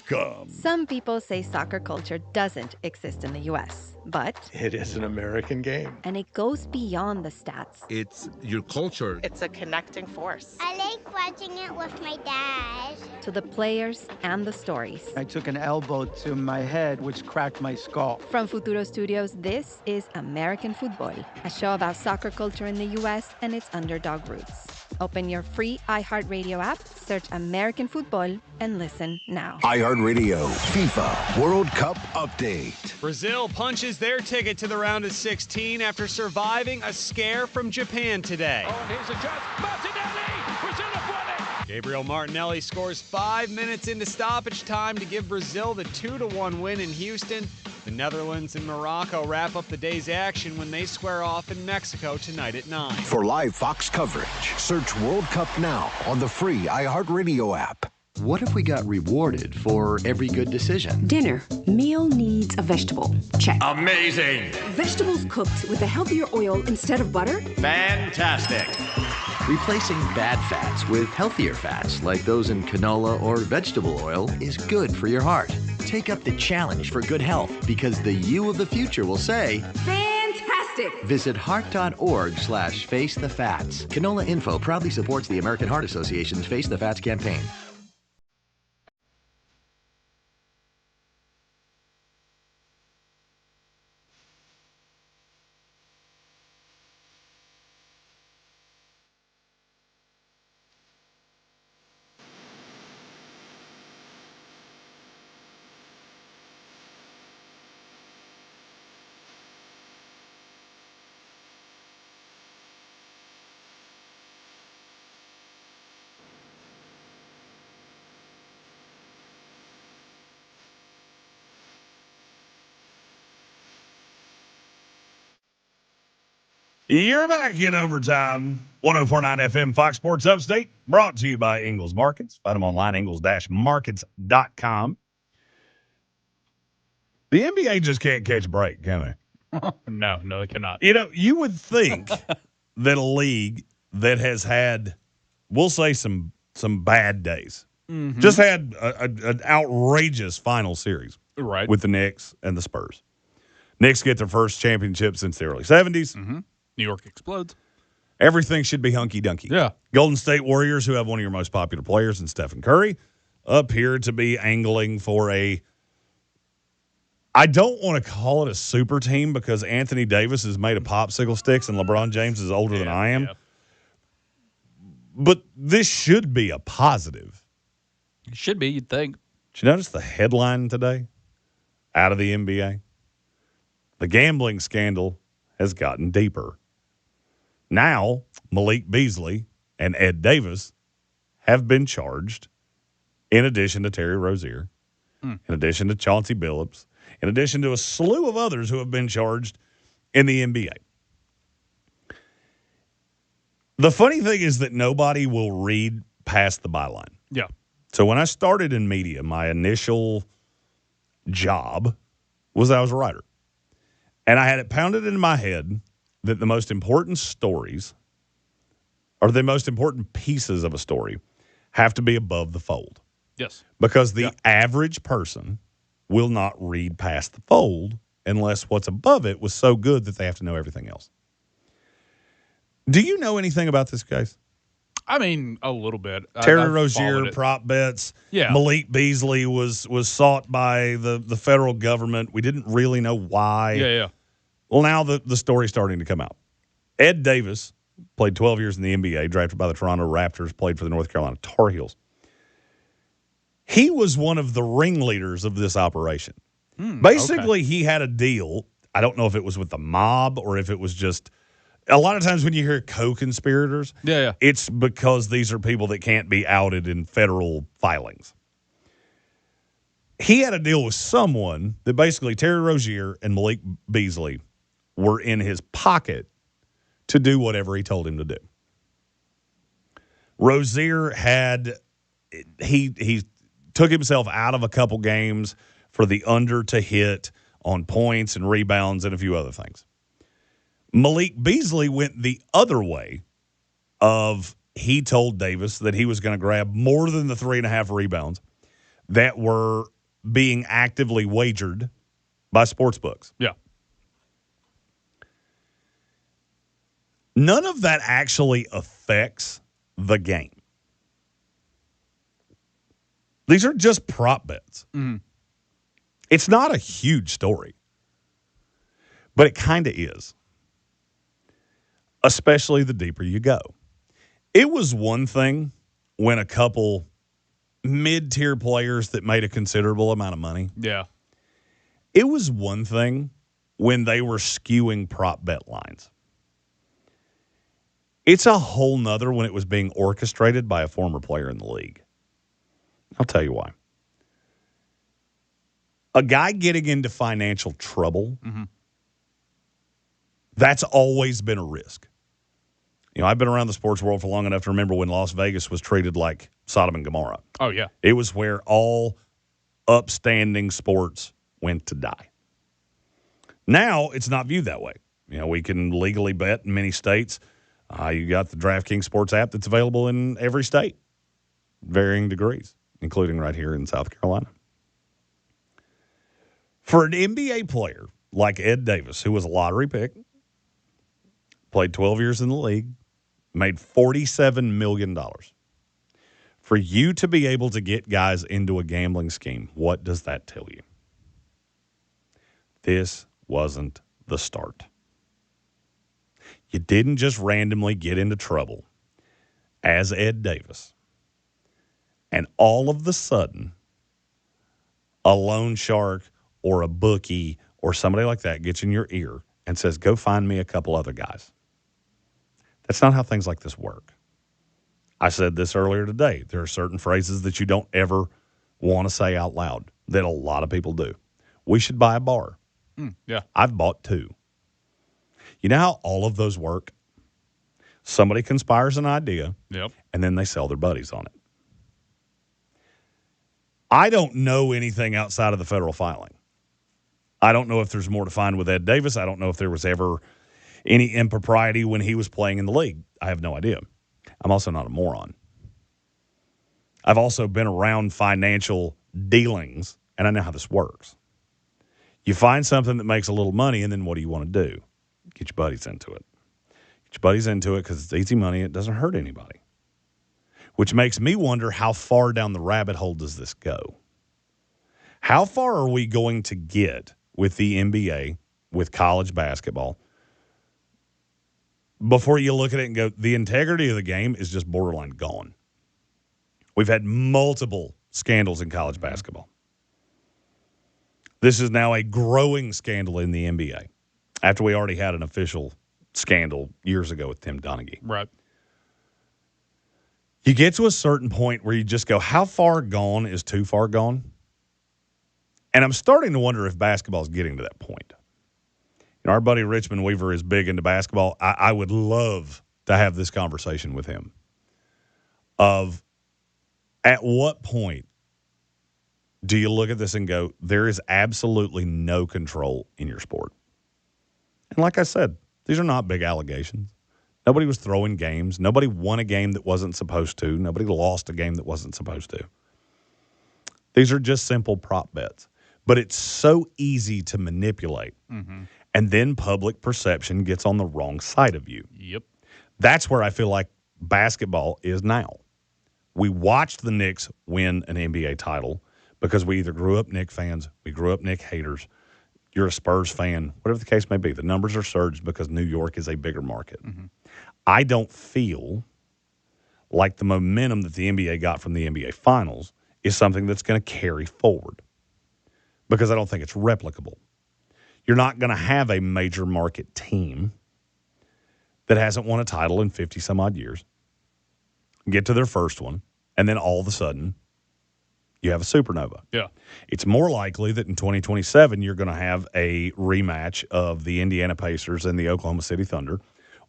.com. Some people say soccer culture doesn't exist in the U.S., but it is an American game. And it goes beyond the stats. It's your culture. It's a connecting force. I like watching it with my dad. To the players and the stories. I took an elbow to my head, which cracked my skull. From Futuro Studios, this is American Football, a show about soccer culture in the U.S. and its underdog roots. Open your free iHeartRadio app, search American Football, and listen now. iHeartRadio FIFA World Cup Update. Brazil punches their ticket to the round of 16 after surviving a scare from Japan today. Oh, here's a chance. Martinelli! Brazil have won it! Gabriel Martinelli scores 5 minutes into stoppage time to give Brazil the 2-1 win in Houston. The Netherlands and Morocco wrap up the day's action when they square off in Mexico tonight at 9. For live Fox coverage, search World Cup now on the free iHeartRadio app. What if we got rewarded for every good decision? Dinner. Meal needs a vegetable. Check. Amazing. Vegetables cooked with a healthier oil instead of butter? Fantastic. Replacing bad fats with healthier fats, like those in canola or vegetable oil, is good for your heart. Take up the challenge for good health, because the you of the future will say, fantastic! Visit heart.org/face the fats. Canola Info proudly supports the American Heart Association's Face the Fats campaign. You're back in overtime. 104.9 FM Fox Sports Upstate, brought to you by Ingles Markets. Find them online, ingles-markets.com. The NBA just can't catch a break, can they? No, they cannot. You know, you would think that a league that has had, we'll say, some bad days, just had an outrageous final series with the Knicks and the Spurs. Knicks get their first championship since the early 70s. New York explodes. Everything should be hunky-dunky. Yeah. Golden State Warriors, who have one of your most popular players in Stephen Curry, appear to be angling for I don't want to call it a super team because Anthony Davis is made of popsicle sticks and LeBron James is older than I am. Yeah. But this should be a positive. It should be, you'd think. Did you notice the headline today out of the NBA? The gambling scandal has gotten deeper. Now, Malik Beasley and Ed Davis have been charged, in addition to Terry Rozier, in addition to Chauncey Billups, in addition to a slew of others who have been charged in the NBA. The funny thing is that nobody will read past the byline. Yeah. So when I started in media, my initial job was I was a writer. And I had it pounded into my head that the most important stories or the most important pieces of a story have to be above the fold. Yes. Because the average person will not read past the fold unless what's above it was so good that they have to know everything else. Do you know anything about this case? I mean, a little bit. Terry I've Rozier, followed it. prop bets. Yeah. Malik Beasley was sought by the federal government. We didn't really know why. Yeah. Well, now the story's starting to come out. Ed Davis played 12 years in the NBA, drafted by the Toronto Raptors, played for the North Carolina Tar Heels. He was one of the ringleaders of this operation. Basically, he had a deal. I don't know if it was with the mob or if it was just a lot of times when you hear co-conspirators, it's because these are people that can't be outed in federal filings. He had a deal with someone that basically Terry Rozier and Malik Beasley were in his pocket to do whatever he told him to do. Rozier had he took himself out of a couple games for the under to hit on points and rebounds and a few other things. Malik Beasley went the other way of he told Davis that he was going to grab more than the 3.5 rebounds that were being actively wagered by sportsbooks. Yeah. None of that actually affects the game. These are just prop bets. Mm-hmm. It's not a huge story, but it kind of is, especially the deeper you go. It was one thing when a couple mid-tier players that made a considerable amount of money. Yeah. It was one thing when they were skewing prop bet lines. It's a whole nother when it was being orchestrated by a former player in the league. I'll tell you why. A guy getting into financial trouble, that's always been a risk. You know, I've been around the sports world for long enough to remember when Las Vegas was treated like Sodom and Gomorrah. Oh, yeah. It was where all upstanding sports went to die. Now, it's not viewed that way. You know, we can legally bet in many states. You got the DraftKings Sports app that's available in every state, varying degrees, including right here in South Carolina. For an NBA player like Ed Davis, who was a lottery pick, played 12 years in the league, made $47 million. For you to be able to get guys into a gambling scheme, what does that tell you? This wasn't the start. You didn't just randomly get into trouble as Ed Davis, and all of a sudden, a loan shark or a bookie or somebody like that gets in your ear and says, go find me a couple other guys. That's not how things like this work. I said this earlier today. There are certain phrases that you don't ever want to say out loud that a lot of people do. We should buy a bar. Yeah. I've bought 2. You know how all of those work? Somebody conspires an idea, and then they sell their buddies on it. I don't know anything outside of the federal filing. I don't know if there's more to find with Ed Davis. I don't know if there was ever any impropriety when he was playing in the league. I have no idea. I'm also not a moron. I've also been around financial dealings, and I know how this works. You find something that makes a little money, and then what do you want to do? Get your buddies into it. Get your buddies into it because it's easy money. It doesn't hurt anybody. Which makes me wonder, how far down the rabbit hole does this go? How far are we going to get with the NBA, with college basketball, before you look at it and go, the integrity of the game is just borderline gone? We've had multiple scandals in college basketball. This is now a growing scandal in the NBA after we already had an official scandal years ago with Tim Donaghy. Right. You get to a certain point where you just go, how far gone is too far gone? And I'm starting to wonder if basketball is getting to that point. You know, our buddy Richmond Weaver is big into basketball. I would love to have this conversation with him of at what point do you look at this and go, there is absolutely no control in your sport? And like I said, these are not big allegations. Nobody was throwing games. Nobody won a game that wasn't supposed to. Nobody lost a game that wasn't supposed to. These are just simple prop bets. But it's so easy to manipulate. Mm-hmm. And then public perception gets on the wrong side of you. Yep. That's where I feel like basketball is now. We watched the Knicks win an NBA title because we either grew up Knicks fans, we grew up Knicks haters, you're a Spurs fan, whatever the case may be. The numbers are surged because New York is a bigger market. Mm-hmm. I don't feel like the momentum that the NBA got from the NBA Finals is something that's going to carry forward because I don't think it's replicable. You're not going to have a major market team that hasn't won a title in 50-some-odd years get to their first one, and then all of a sudden you have a supernova. Yeah. It's more likely that in 2027 you're going to have a rematch of the Indiana Pacers and the Oklahoma City Thunder,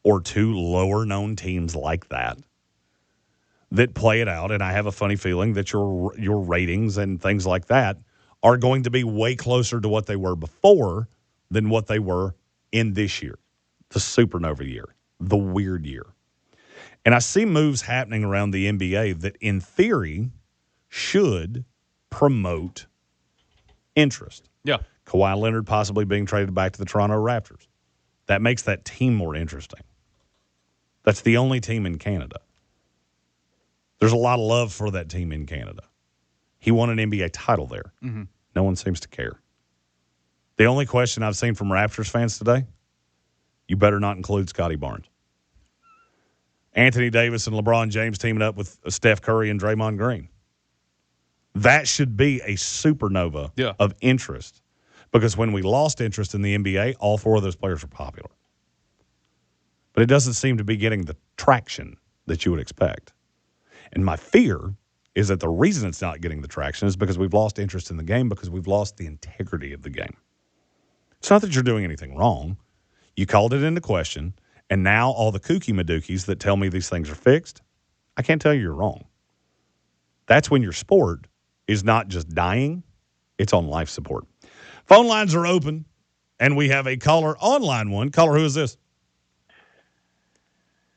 or two lower-known teams like that play it out, and I have a funny feeling that your ratings and things like that are going to be way closer to what they were before than what they were in this year, the supernova year, the weird year. And I see moves happening around the NBA that, in theory, should promote interest. Yeah. Kawhi Leonard possibly being traded back to the Toronto Raptors. That makes that team more interesting. That's the only team in Canada. There's a lot of love for that team in Canada. He won an NBA title there. Mm-hmm. No one seems to care. The only question I've seen from Raptors fans today, you better not include Scotty Barnes. Anthony Davis and LeBron James teaming up with Steph Curry and Draymond Green. That should be a supernova of interest, because when we lost interest in the NBA, all four of those players were popular. But it doesn't seem to be getting the traction that you would expect. And my fear is that the reason it's not getting the traction is because we've lost interest in the game, because we've lost the integrity of the game. It's not that you're doing anything wrong. You called it into question, and now all the kooky madookies that tell me these things are fixed, I can't tell you you're wrong. That's when your sport is not just dying, it's on life support. Phone lines are open, and we have a caller on line one. Caller, who is this?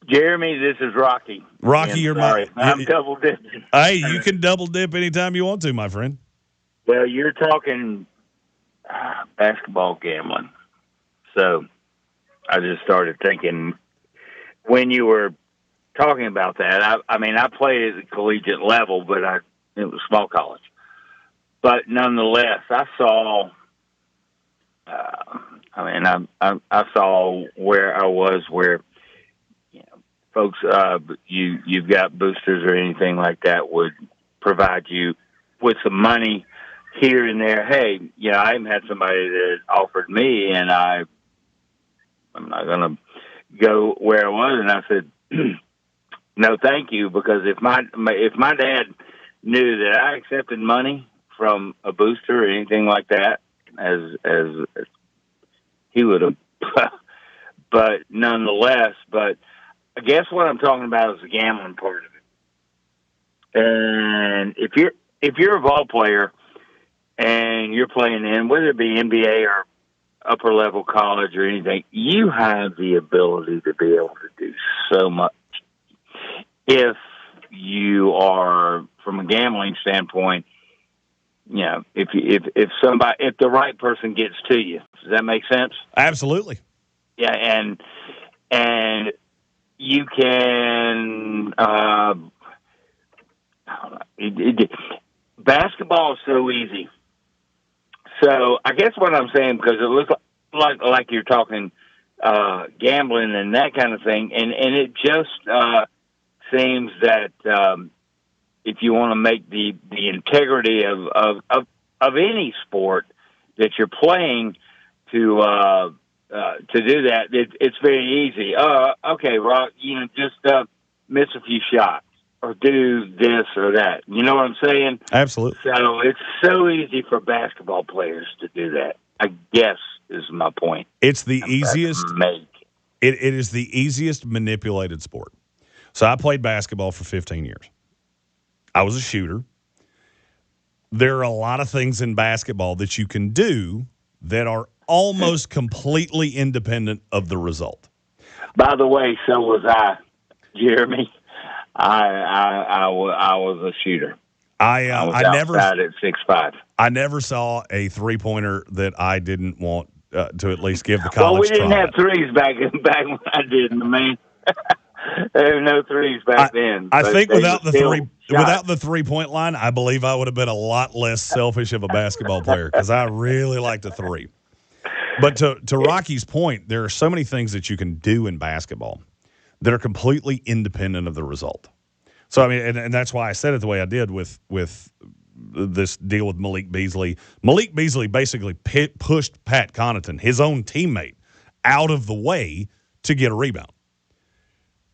Jeremy, this is Rocky. Rocky, you're sorry. I'm double dipping. Hey, you can double dip anytime you want to, my friend. Well, you're talking basketball gambling. So I just started thinking when you were talking about that. I mean, I played at the collegiate level, but it was small college. But nonetheless, I saw. I saw where I was, where folks, you've got boosters or anything like that would provide you with some money here and there. Hey, I even had somebody that offered me, and I'm not going to go where I was, and I said, no, thank you, because if my dad knew that I accepted money from a booster or anything like that, as he would have, but nonetheless, I guess what I'm talking about is the gambling part of it. And if you're a ball player and you're playing in, whether it be NBA or upper level college or anything, you have the ability to be able to do so much. If you are, from a gambling standpoint, if the right person gets to you, does that make sense? Absolutely. Yeah, and you can. Basketball is so easy. So I guess what I'm saying, because it looks like you're talking gambling and that kind of thing, and it just seems that if you want to make the integrity of any sport that you're playing to do that, it's very easy. Okay, Rock, just miss a few shots or do this or that. You know what I'm saying? Absolutely. So it's so easy for basketball players to do that, I guess, is my point. It's the easiest. It is the easiest manipulated sport. So I played basketball for 15 years. I was a shooter. There are a lot of things in basketball that you can do that are almost completely independent of the result. By the way, so was I, Jeremy. I was a shooter. I was outside at 6'5". I never saw a 3-pointer that I didn't want to at least give the college Well, we didn't try. have threes back when I did, man. There were no threes back then. I think without the shot. 3-point line, I believe I would have been a lot less selfish of a basketball player because I really like to three. But to Rocky's point, there are so many things that you can do in basketball that are completely independent of the result. So I mean, and that's why I said it the way I did with this deal with Malik Beasley. Malik Beasley basically pushed Pat Connaughton, his own teammate, out of the way to get a rebound.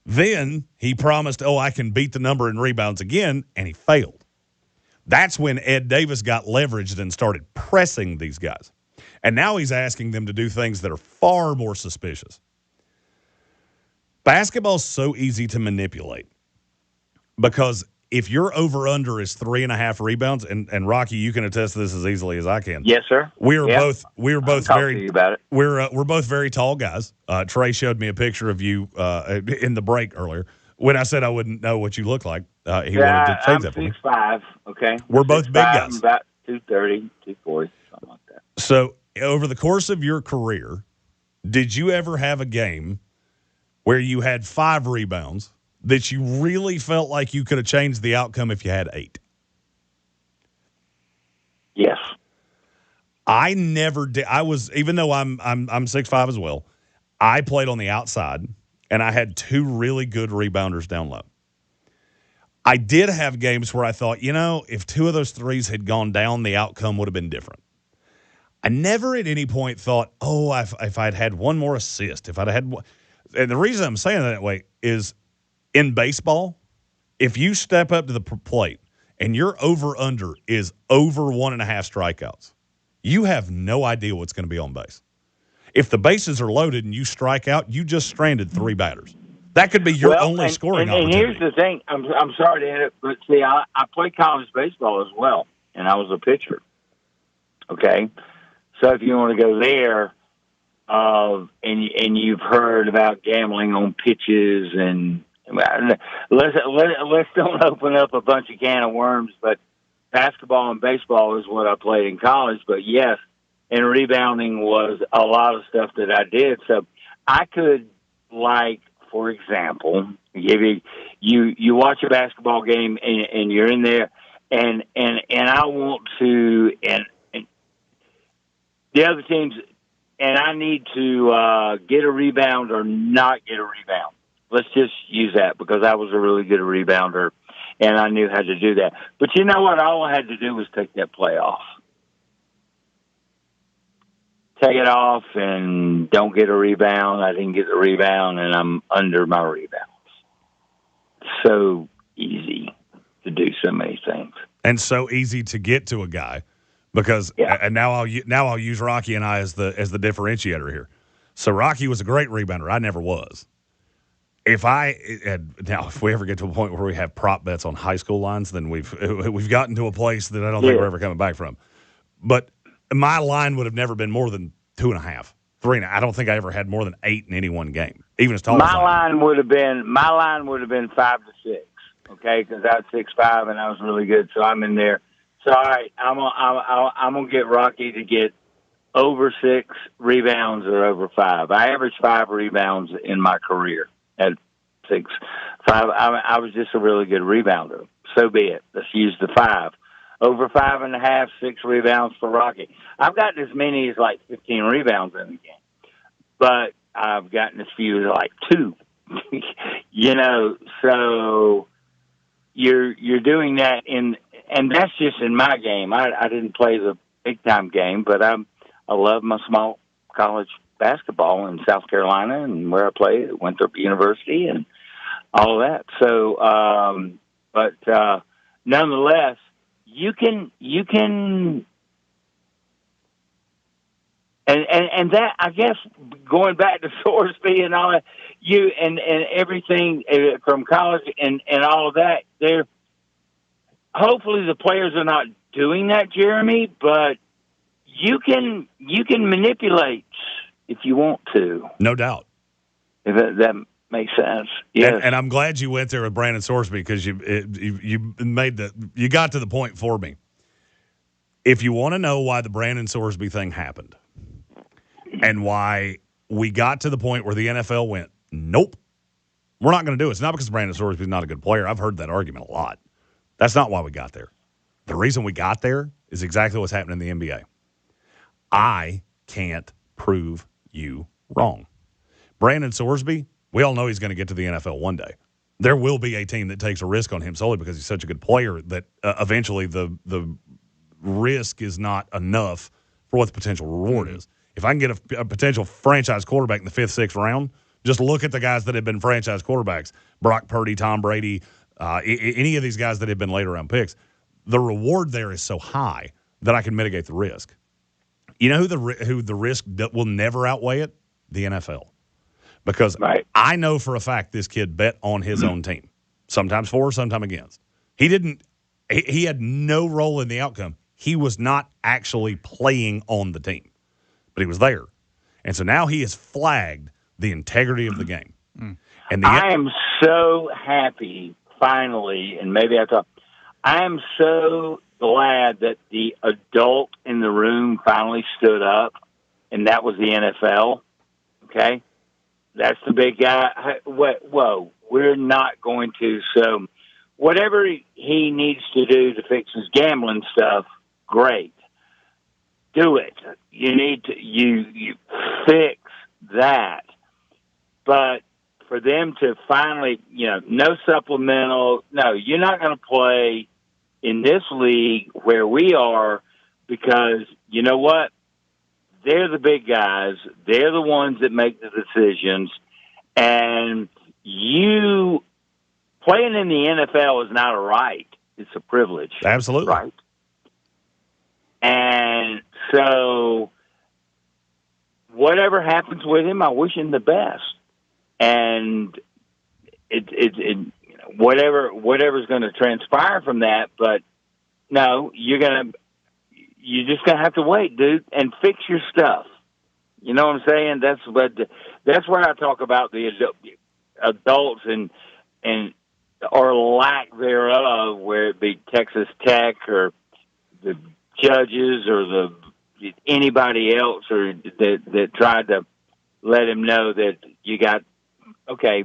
Then he promised, I can beat the number in rebounds again, and he failed. That's when Ed Davis got leveraged and started pressing these guys. And now he's asking them to do things that are far more suspicious. Basketball's so easy to manipulate because if your over-under is 3.5 rebounds, and Rocky, you can attest to this as easily as I can. Yes, sir. We were both very. To you about it. We're both very tall guys. Trey showed me a picture of you in the break earlier. When I said I wouldn't know what you look like, he wanted to change that for me. 6'5", okay. We're both big guys. I'm about 230, 240, something like that. So over the course of your career, did you ever have a game where you had 5 rebounds that you really felt like you could have changed the outcome if you had 8? Yes. I never did. Even though I'm 6'5" as well, I played on the outside, and I had 2 really good rebounders down low. I did have games where I thought, if 2 of those threes had gone down, the outcome would have been different. I never at any point thought, if I'd had one more assist, if I'd had one. And the reason I'm saying that way is in baseball, if you step up to the plate and your over-under is over 1.5 strikeouts, you have no idea what's going to be on base. If the bases are loaded and you strike out, you just stranded 3 batters. That could be your only scoring opportunity. And here's the thing. I'm sorry to interrupt, but see, I played college baseball as well, and I was a pitcher. Okay? So if you want to go there, and you've heard about gambling on pitches, and let's don't open up a bunch of can of worms, but basketball and baseball is what I played in college. But yes, and rebounding was a lot of stuff that I did. So I could, for example, give you watch a basketball game and you're in there, and I want to and the other teams, and I need to get a rebound or not get a rebound. Let's just use that because I was a really good rebounder, and I knew how to do that. But you know what? All I had to do was take that play off. Take it off and don't get a rebound. I didn't get the rebound, and I'm under my rebounds. So easy to do so many things. And so easy to get to a guy. Because and now I'll use Rocky and I as the differentiator here. So Rocky was a great rebounder. I never was. If we ever get to a point where we have prop bets on high school lines, then we've gotten to a place that I don't think we're ever coming back from. But my line would have never been more than 2.5, 3. I don't think I ever had more than 8 in any one game, even as tall as I am. My line would have been 5 to 6. Okay, because I was 6'5" and I was really good, so I'm in there. So, all right, I'm gonna get Rocky to get over 6 rebounds or over 5. I averaged 5 rebounds in my career at 6'5". I was just a really good rebounder. So be it. Let's use the 5. Over 5.5, 6 rebounds for Rocky. I've gotten as many as 15 rebounds in the game, but I've gotten as few as 2. So you're doing that and that's just in my game. I didn't play the big-time game, but I love my small college basketball in South Carolina and where I played at Winthrop University and all of that. So, but nonetheless, you can, And that, I guess, going back to Sorsby and all that, and everything from college and all of that, hopefully the players are not doing that, Jeremy, but you can manipulate if you want to. No doubt. If that makes sense. Yes. And I'm glad you went there with Brandon Sorsby because you got to the point for me. If you want to know why the Brandon Sorsby thing happened and why we got to the point where the NFL went, nope, we're not going to do it. It's not because Brandon Sorsby is not a good player. I've heard that argument a lot. That's not why we got there. The reason we got there is exactly what's happening in the NBA. I can't prove you wrong. Brandon Sorsby, we all know he's going to get to the NFL one day. There will be a team that takes a risk on him solely because he's such a good player that eventually the risk is not enough for what the potential reward is. If I can get a potential franchise quarterback in the 5th, 6th round, just look at the guys that have been franchise quarterbacks, Brock Purdy, Tom Brady, any of these guys that have been later round picks. The reward there is so high that I can mitigate the risk. You know who the risk that will never outweigh it? The NFL. Because I know for a fact this kid bet on his own team, sometimes for, sometimes against. He had no role in the outcome. He was not actually playing on the team, but he was there. And so now he has flagged the integrity of the game. And I am so happy, finally, and maybe I am so glad that the adult in the room finally stood up, and that was the NFL. Okay? That's the big guy. Whoa, we're not going to. So whatever he needs to do to fix his gambling stuff, great. Do it. You need to you fix that. But for them to finally, no supplemental, no, you're not going to play in this league where we are because you know what? They're the big guys. They're the ones that make the decisions. And you playing in the NFL is not a right. It's a privilege. Absolutely. Right. And so whatever happens with him, I wish him the best. And whatever's going to transpire from that, but no, you're just gonna have to wait, dude, and fix your stuff. You know what I'm saying? That's where I talk about the adults and or lack thereof, where it be Texas Tech or the judges or anybody else or that tried to let him know that you got okay.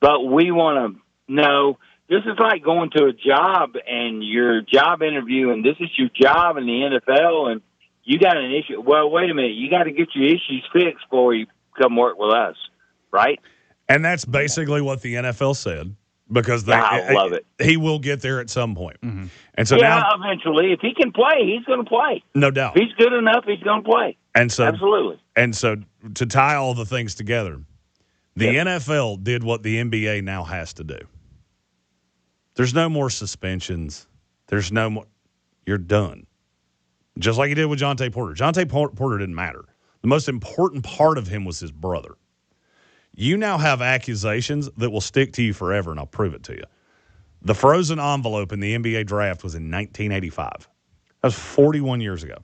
But we want to know. This is like going to a job and your job interview, and this is your job in the NFL, and you got an issue. Well, wait a minute. You got to get your issues fixed before you come work with us, right? And that's basically what the NFL said because I love it. He will get there at some point. Mm-hmm. And so now, eventually, if he can play, he's going to play. No doubt. If he's good enough, he's going to play. And so, absolutely. And so to tie all the things together, the NFL did what the NBA now has to do. There's no more suspensions. There's no more. You're done. Just like he did with Jonte Porter. Jonte Porter didn't matter. The most important part of him was his brother. You now have accusations that will stick to you forever, and I'll prove it to you. The frozen envelope in the NBA draft was in 1985. That was 41 years ago.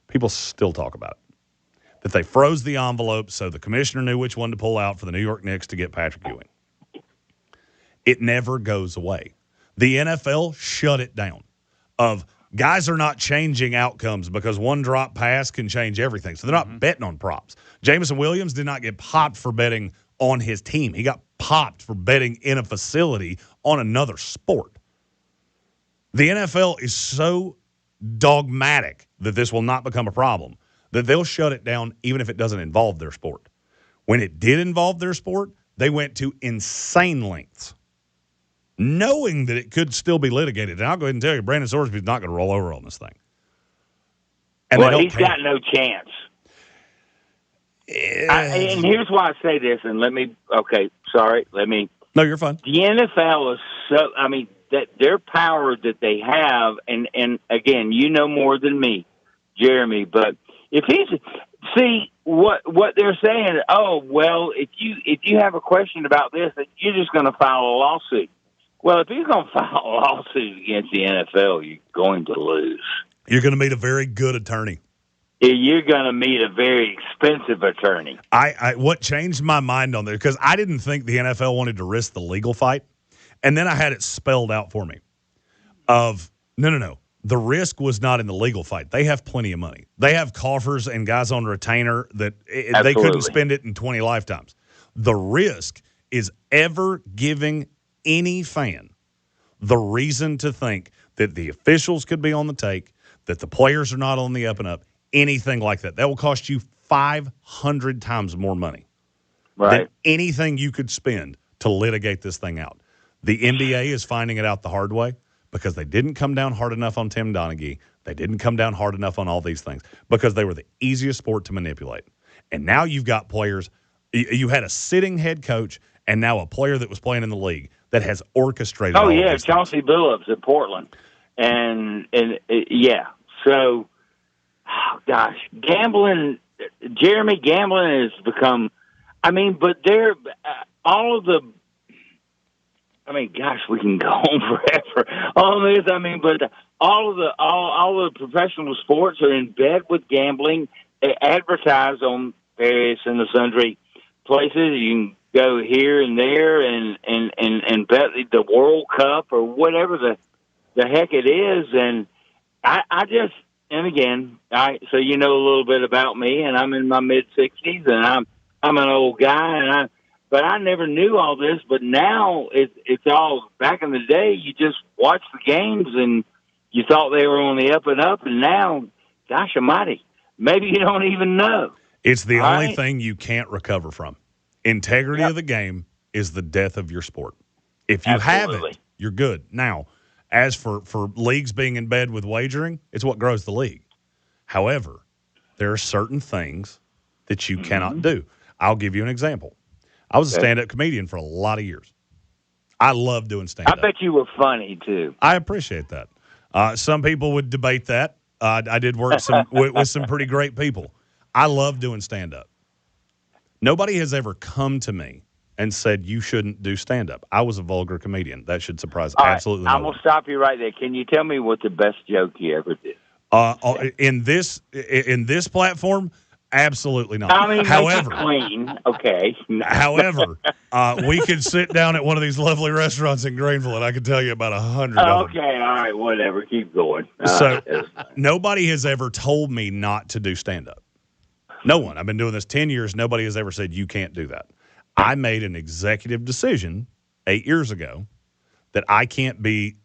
People still talk about it. That they froze the envelope so the commissioner knew which one to pull out for the New York Knicks to get Patrick Ewing. It never goes away. The NFL shut it down. Guys are not changing outcomes because one drop pass can change everything. So they're not betting on props. Jamison Williams did not get popped for betting on his team. He got popped for betting in a facility on another sport. The NFL is so dogmatic that this will not become a problem that they'll shut it down even if it doesn't involve their sport. When it did involve their sport, they went to insane lengths, knowing that it could still be litigated. And I'll go ahead and tell you, Brandon Sorsby is not going to roll over on this thing. And he's got no chance. And here's why I say this, and no, you're fine. The NFL is that their power that they have, and again, you know more than me, Jeremy, but if he's see what they're saying. Oh well, if you have a question about this, you're just going to file a lawsuit. Well, if he's going to file a lawsuit against the NFL, you're going to lose. You're going to meet a very good attorney. You're going to meet a very expensive attorney. What changed my mind on this, because I didn't think the NFL wanted to risk the legal fight, and then I had it spelled out for me of, no. The risk was not in the legal fight. They have plenty of money. They have coffers and guys on retainer that they couldn't spend it in 20 lifetimes. The risk is ever giving any fan the reason to think that the officials could be on the take, that the players are not on the up and up, anything like that. That will cost you 500 times more money than anything you could spend to litigate this thing out. The NBA is finding it out the hard way because they didn't come down hard enough on Tim Donaghy. They didn't come down hard enough on all these things because they were the easiest sport to manipulate. And now you've got players. You had a sitting head coach and now a player that was playing in the league that has orchestrated all of these Chauncey Billups at Portland. And so, gosh, gambling, Jeremy, gambling has become, but they're all of the, gosh, we can go on forever on this. But all the professional sports are in bed with gambling. They advertise on various and the sundry places. You can go here and there and bet the World Cup or whatever the heck it is. And I just, and again, so you know a little bit about me, and I'm in my mid-60s, and I'm an old guy, but I never knew all this. But now it's all, back in the day, you just watched the games and you thought they were on the up and up, and now, gosh almighty, maybe you don't even know. It's the only thing you can't recover from. Integrity of the game is the death of your sport. If you have it, you're good. Now, as for leagues being in bed with wagering, it's what grows the league. However, there are certain things that you cannot do. I'll give you an example. I was a stand-up comedian for a lot of years. I love doing stand-up. I bet you were funny, too. I appreciate that. Some people would debate that. I did work with some pretty great people. I love doing stand-up. Nobody has ever come to me and said you shouldn't do stand-up. I was a vulgar comedian. That should surprise absolutely no one. I'm going to stop you right there. Can you tell me what the best joke you ever did? In this platform, absolutely not. However, clean. Okay. However, we could sit down at one of these lovely restaurants in Greenville, and I could tell you about 100 of them. Okay, all right, whatever. Keep going. So nobody has ever told me not to do stand-up. No one. I've been doing this 10 years. Nobody has ever said you can't do that. I made an executive decision 8 years ago that I can't be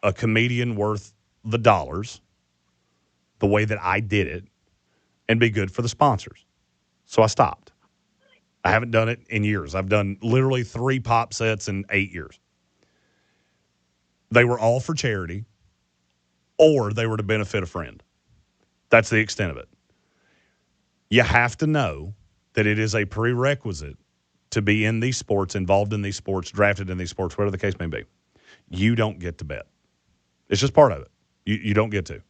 a comedian worth the dollars the way that I did it and be good for the sponsors. So I stopped. I haven't done it in years. I've done literally 3 pop sets in 8 years. They were all for charity or they were to benefit a friend. That's the extent of it. You have to know that it is a prerequisite to be in these sports, involved in these sports, drafted in these sports, whatever the case may be. You don't get to bet. It's just part of it. You don't get to.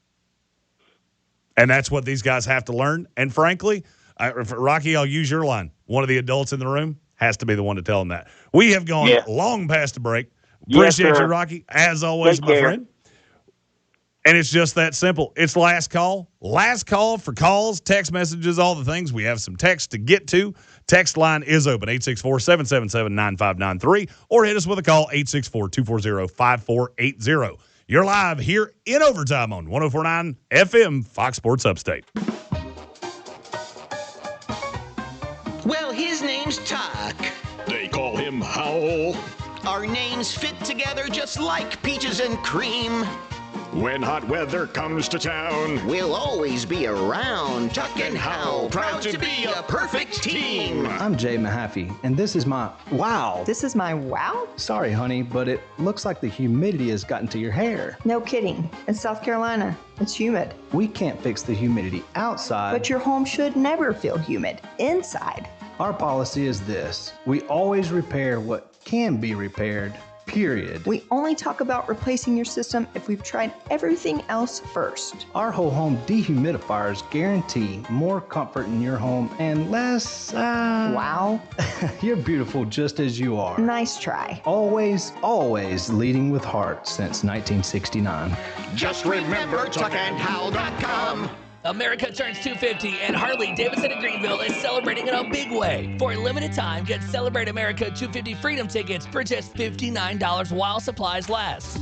And that's what these guys have to learn. And frankly, Rocky, I'll use your line. One of the adults in the room has to be the one to tell them that. We have gone long past the break. Appreciate you, Rocky, as always, my friend. And it's just that simple. It's last call. Last call for calls, text messages, all the things. We have some text to get to. Text line is open, 864-777-9593, or hit us with a call, 864-240-5480. You're live here in overtime on 104.9 FM, Fox Sports Upstate. Well, his name's Tuck. They call him Howl. Our names fit together just like peaches and cream. When hot weather comes to town, we'll always be around. Tuck and Howl, proud to be a perfect team. I'm Jay Mahaffey, and this is my wow. This is my wow? Sorry, honey, but it looks like the humidity has gotten to your hair. No kidding. It's South Carolina. It's humid. We can't fix the humidity outside. But your home should never feel humid inside. Our policy is this. We always repair what can be repaired period. We only talk about replacing your system if we've tried everything else first. Our whole home dehumidifiers guarantee more comfort in your home and less, Wow. You're beautiful just as you are. Nice try. Always, always leading with heart since 1969. Just remember chuckandhal.com. America turns 250, and Harley Davidson in Greenville is celebrating in a big way. For a limited time, get Celebrate America 250 Freedom tickets for just $59 while supplies last.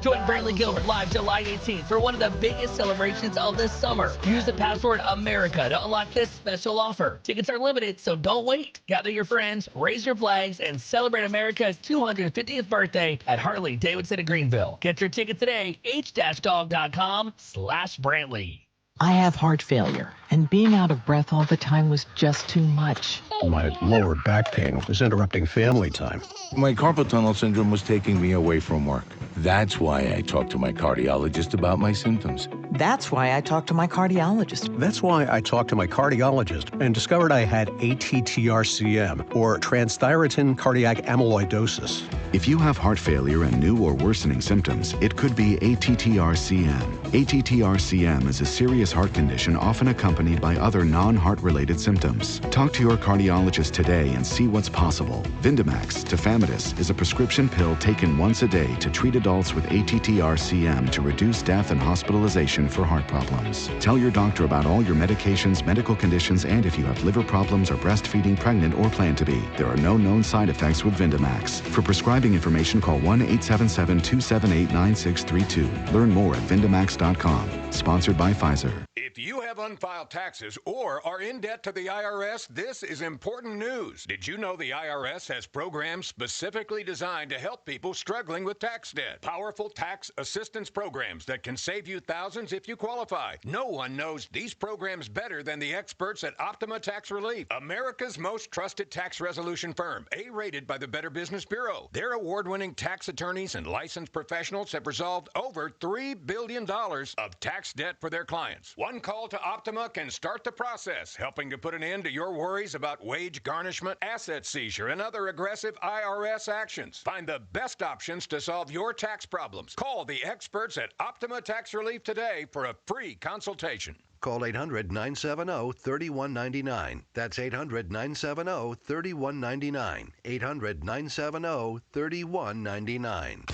Join Brantley Gilbert live July 18th for one of the biggest celebrations of the summer. Use the password AMERICA to unlock this special offer. Tickets are limited, so don't wait. Gather your friends, raise your flags, and celebrate America's 250th birthday at Harley Davidson in Greenville. Get your ticket today, h-dog.com/Brantley. I have heart failure, and being out of breath all the time was just too much. My lower back pain was interrupting family time. My carpal tunnel syndrome was taking me away from work. That's why I talked to my cardiologist about my symptoms. That's why I talked to my cardiologist. That's why I talked to my cardiologist and discovered I had ATTRCM, or transthyretin cardiac amyloidosis. If you have heart failure and new or worsening symptoms, it could be ATTRCM. ATTRCM is a serious heart condition often accompanied by other non-heart-related symptoms. Talk to your cardiologist today and see what's possible. Vindamax, tafamidis, is a prescription pill taken once a day to treat adults with ATTRCM to reduce death and hospitalization for heart problems. Tell your doctor about all your medications, medical conditions, and if you have liver problems or breastfeeding, pregnant, or plan to be. There are no known side effects with Vindamax. For prescribing information, call 1-877-278-9632. Learn more at Vindamax.com. Sponsored by Pfizer. If you have unfiled taxes or are in debt to the IRS, this is important news. Did you know the IRS has programs specifically designed to help people struggling with tax debt? Powerful tax assistance programs that can save you thousands if you qualify. No one knows these programs better than the experts at Optima Tax Relief, America's most trusted tax resolution firm, A-rated by the Better Business Bureau. Their award-winning tax attorneys and licensed professionals have resolved over $3 billion of tax debt for their clients. One call to Optima can start the process, helping to put an end to your worries about wage garnishment, asset seizure, and other aggressive IRS actions. Find the best options to solve your tax problems. Call the experts at Optima Tax Relief today for a free consultation. Call 800-970-3199. That's 800-970-3199. 800-970-3199.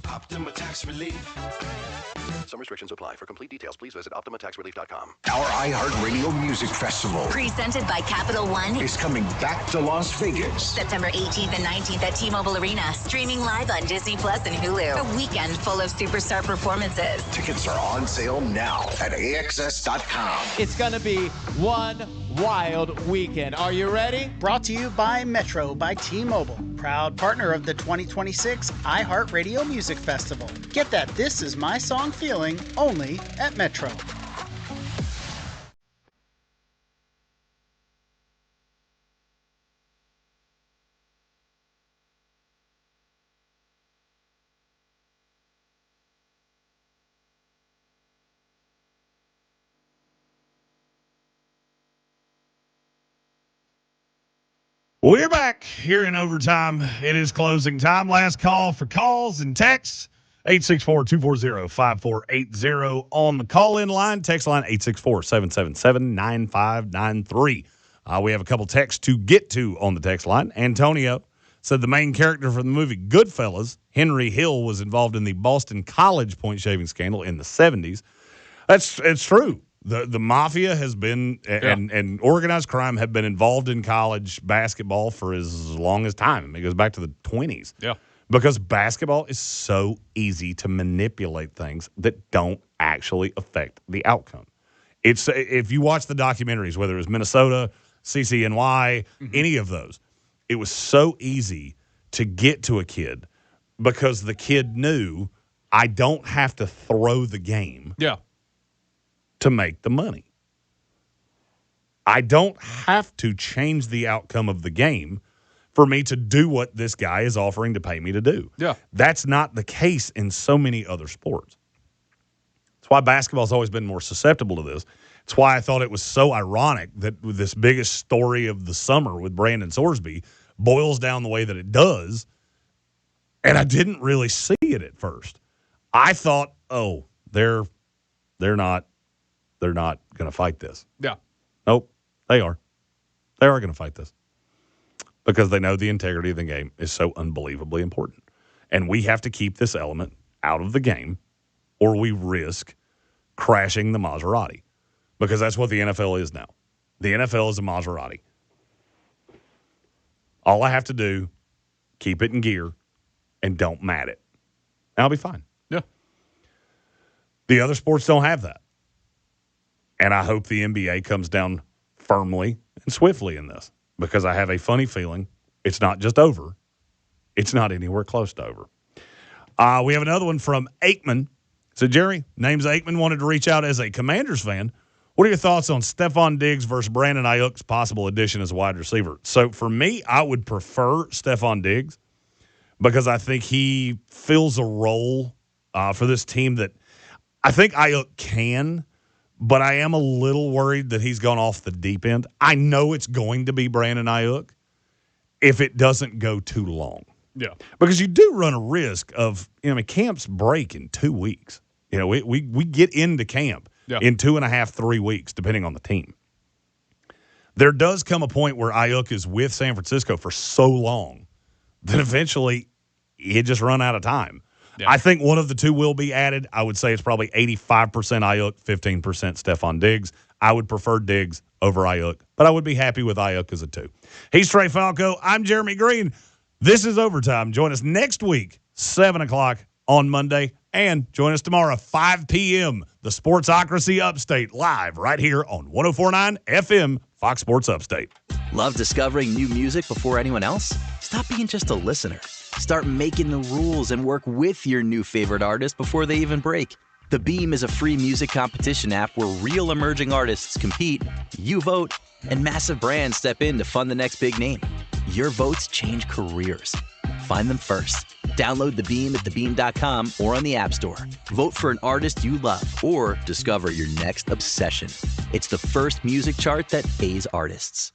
Optima Tax Relief. Some restrictions apply. For complete details, please visit OptimaTaxRelief.com. Our iHeartRadio Music Festival presented by Capital One is coming back to Las Vegas. September 18th and 19th at T-Mobile Arena. Streaming live on Disney Plus and Hulu. A weekend full of superstar performances. Tickets are on sale now at AXS.com. It's going to be one wild weekend. Are you ready? Brought to you by Metro by T-Mobile. Proud partner of the 2026 iHeartRadio Music Festival. Get that This Is My Song feeling only at Metro. We're back here in overtime. It is closing time. Last call for calls and texts. 864-240-5480 on the call-in line. Text line 864-777-9593. We have a couple texts to get to on the text line. Antonio said the main character from the movie Goodfellas, Henry Hill, was involved in the Boston College point-shaving scandal in the 70s. It's true. The mafia has been and organized crime have been involved in college basketball for as long as time. It goes back to the 20s. Yeah. Because basketball is so easy to manipulate things that don't actually affect the outcome. It's if you watch the documentaries, whether it was Minnesota, CCNY, any of those, it was so easy to get to a kid because the kid knew I don't have to throw the game. Yeah. To make the money. I don't have to change the outcome of the game for me to do what this guy is offering to pay me to do. Yeah. That's not the case in so many other sports. That's why basketball's always been more susceptible to this. It's why I thought it was so ironic that with this biggest story of the summer with Brandon Sorsby boils down the way that it does And I didn't really see it at first. I thought, oh, they're not going to fight this. Yeah. Nope, they are. They are going to fight this because they know the integrity of the game is so unbelievably important. And we have to keep this element out of the game or we risk crashing the Maserati because that's what the NFL is now. The NFL is a Maserati. All I have to do, keep it in gear and don't mat it. And I'll be fine. Yeah. The other sports don't have that. And I hope the NBA comes down firmly and swiftly in this because I have a funny feeling it's not just over. It's not anywhere close to over. We have another one from Aikman. So, Jerry, names Aikman wanted to reach out as a Commanders fan. What are your thoughts on Stephon Diggs versus Brandon Ayuk's possible addition as a wide receiver? So, for me, I would prefer Stephon Diggs because I think he fills a role for this team that I think Ayuk can, but I am a little worried that he's gone off the deep end. I know it's going to be Brandon Ayuk if it doesn't go too long. Yeah. Because you do run a risk of, camps break in 2 weeks. We get into camp in 2.5, 3 weeks, depending on the team. There does come a point where Ayuk is with San Francisco for so long that eventually he'd just run out of time. Yeah. I think one of the two will be added. I would say it's probably 85% Ayuk, 15% Stephon Diggs. I would prefer Diggs over Ayuk, but I would be happy with Ayuk as a 2. He's Trey Falco. I'm Jeremy Greene. This is Overtime. Join us next week, 7 o'clock on Monday, and join us tomorrow, 5 p.m., the Sportsocracy Upstate, live right here on 104.9 FM, Fox Sports Upstate. Love discovering new music before anyone else? Stop being just a listener. Start making the rules and work with your new favorite artist before they even break. The Beam is a free music competition app where real emerging artists compete, you vote, and massive brands step in to fund the next big name. Your votes change careers. Find them first. Download The Beam at thebeam.com or on the App Store. Vote for an artist you love or discover your next obsession. It's the first music chart that pays artists.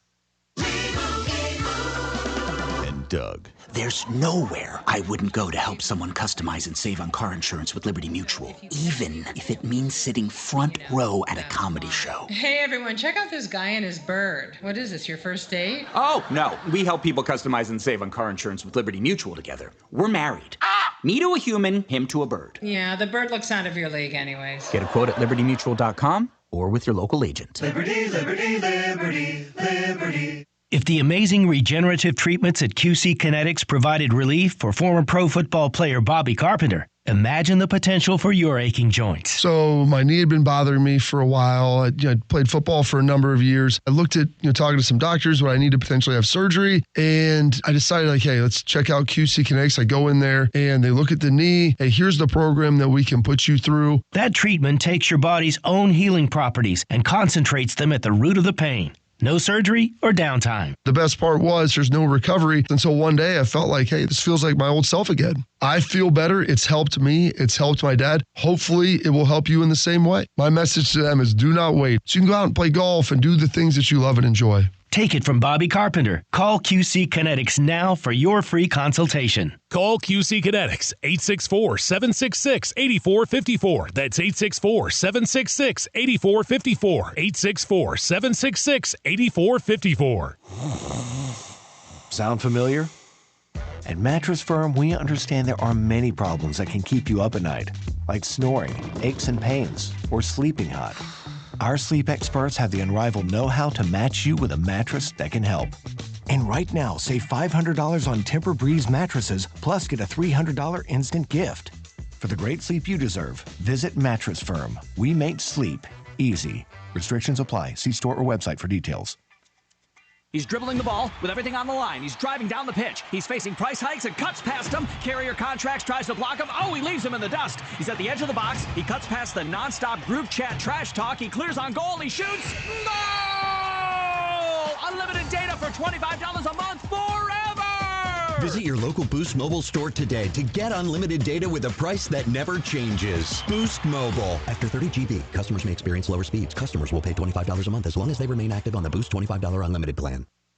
And Doug. There's nowhere I wouldn't go to help someone customize and save on car insurance with Liberty Mutual, even if it means sitting front row at a comedy show. Hey everyone, check out this guy and his bird. What is this, your first date? Oh, no. We help people customize and save on car insurance with Liberty Mutual together. We're married. Me to a human, him to a bird. Yeah, the bird looks out of your league anyways. Get a quote at libertymutual.com or with your local agent. Liberty, liberty, liberty, liberty. If the amazing regenerative treatments at QC Kinetics provided relief for former pro football player Bobby Carpenter, imagine the potential for your aching joints. So my knee had been bothering me for a while. I played football for a number of years. I looked at talking to some doctors when I need to potentially have surgery, and I decided hey, let's check out QC Kinetics. I go in there and they look at the knee. Hey, here's the program that we can put you through. That treatment takes your body's own healing properties and concentrates them at the root of the pain. No surgery or downtime. The best part was there's no recovery until one day I felt like, hey, this feels like my old self again. I feel better. It's helped me. It's helped my dad. Hopefully it will help you in the same way. My message to them is do not wait. So you can go out and play golf and do the things that you love and enjoy. Take it from Bobby Carpenter. Call QC Kinetics now for your free consultation. Call QC Kinetics, 864-766-8454. That's 864-766-8454. 864-766-8454. Sound familiar? At Mattress Firm, we understand there are many problems that can keep you up at night, like snoring, aches and pains, or sleeping hot. Our sleep experts have the unrivaled know-how to match you with a mattress that can help. And right now, save $500 on Tempur-Breeze mattresses, plus get a $300 instant gift. For the great sleep you deserve, visit Mattress Firm. We make sleep easy. Restrictions apply. See store or website for details. He's dribbling the ball with everything on the line. He's driving down the pitch. He's facing price hikes and cuts past him. Carrier Contracts tries to block him. Oh, he leaves him in the dust. He's at the edge of the box. He cuts past the nonstop group chat trash talk. He clears on goal. He shoots. No! Unlimited data for $25 a month forever! Visit your local Boost Mobile store today to get unlimited data with a price that never changes. Boost Mobile. After 30 GB, customers may experience lower speeds. Customers will pay $25 a month as long as they remain active on the Boost $25 unlimited plan.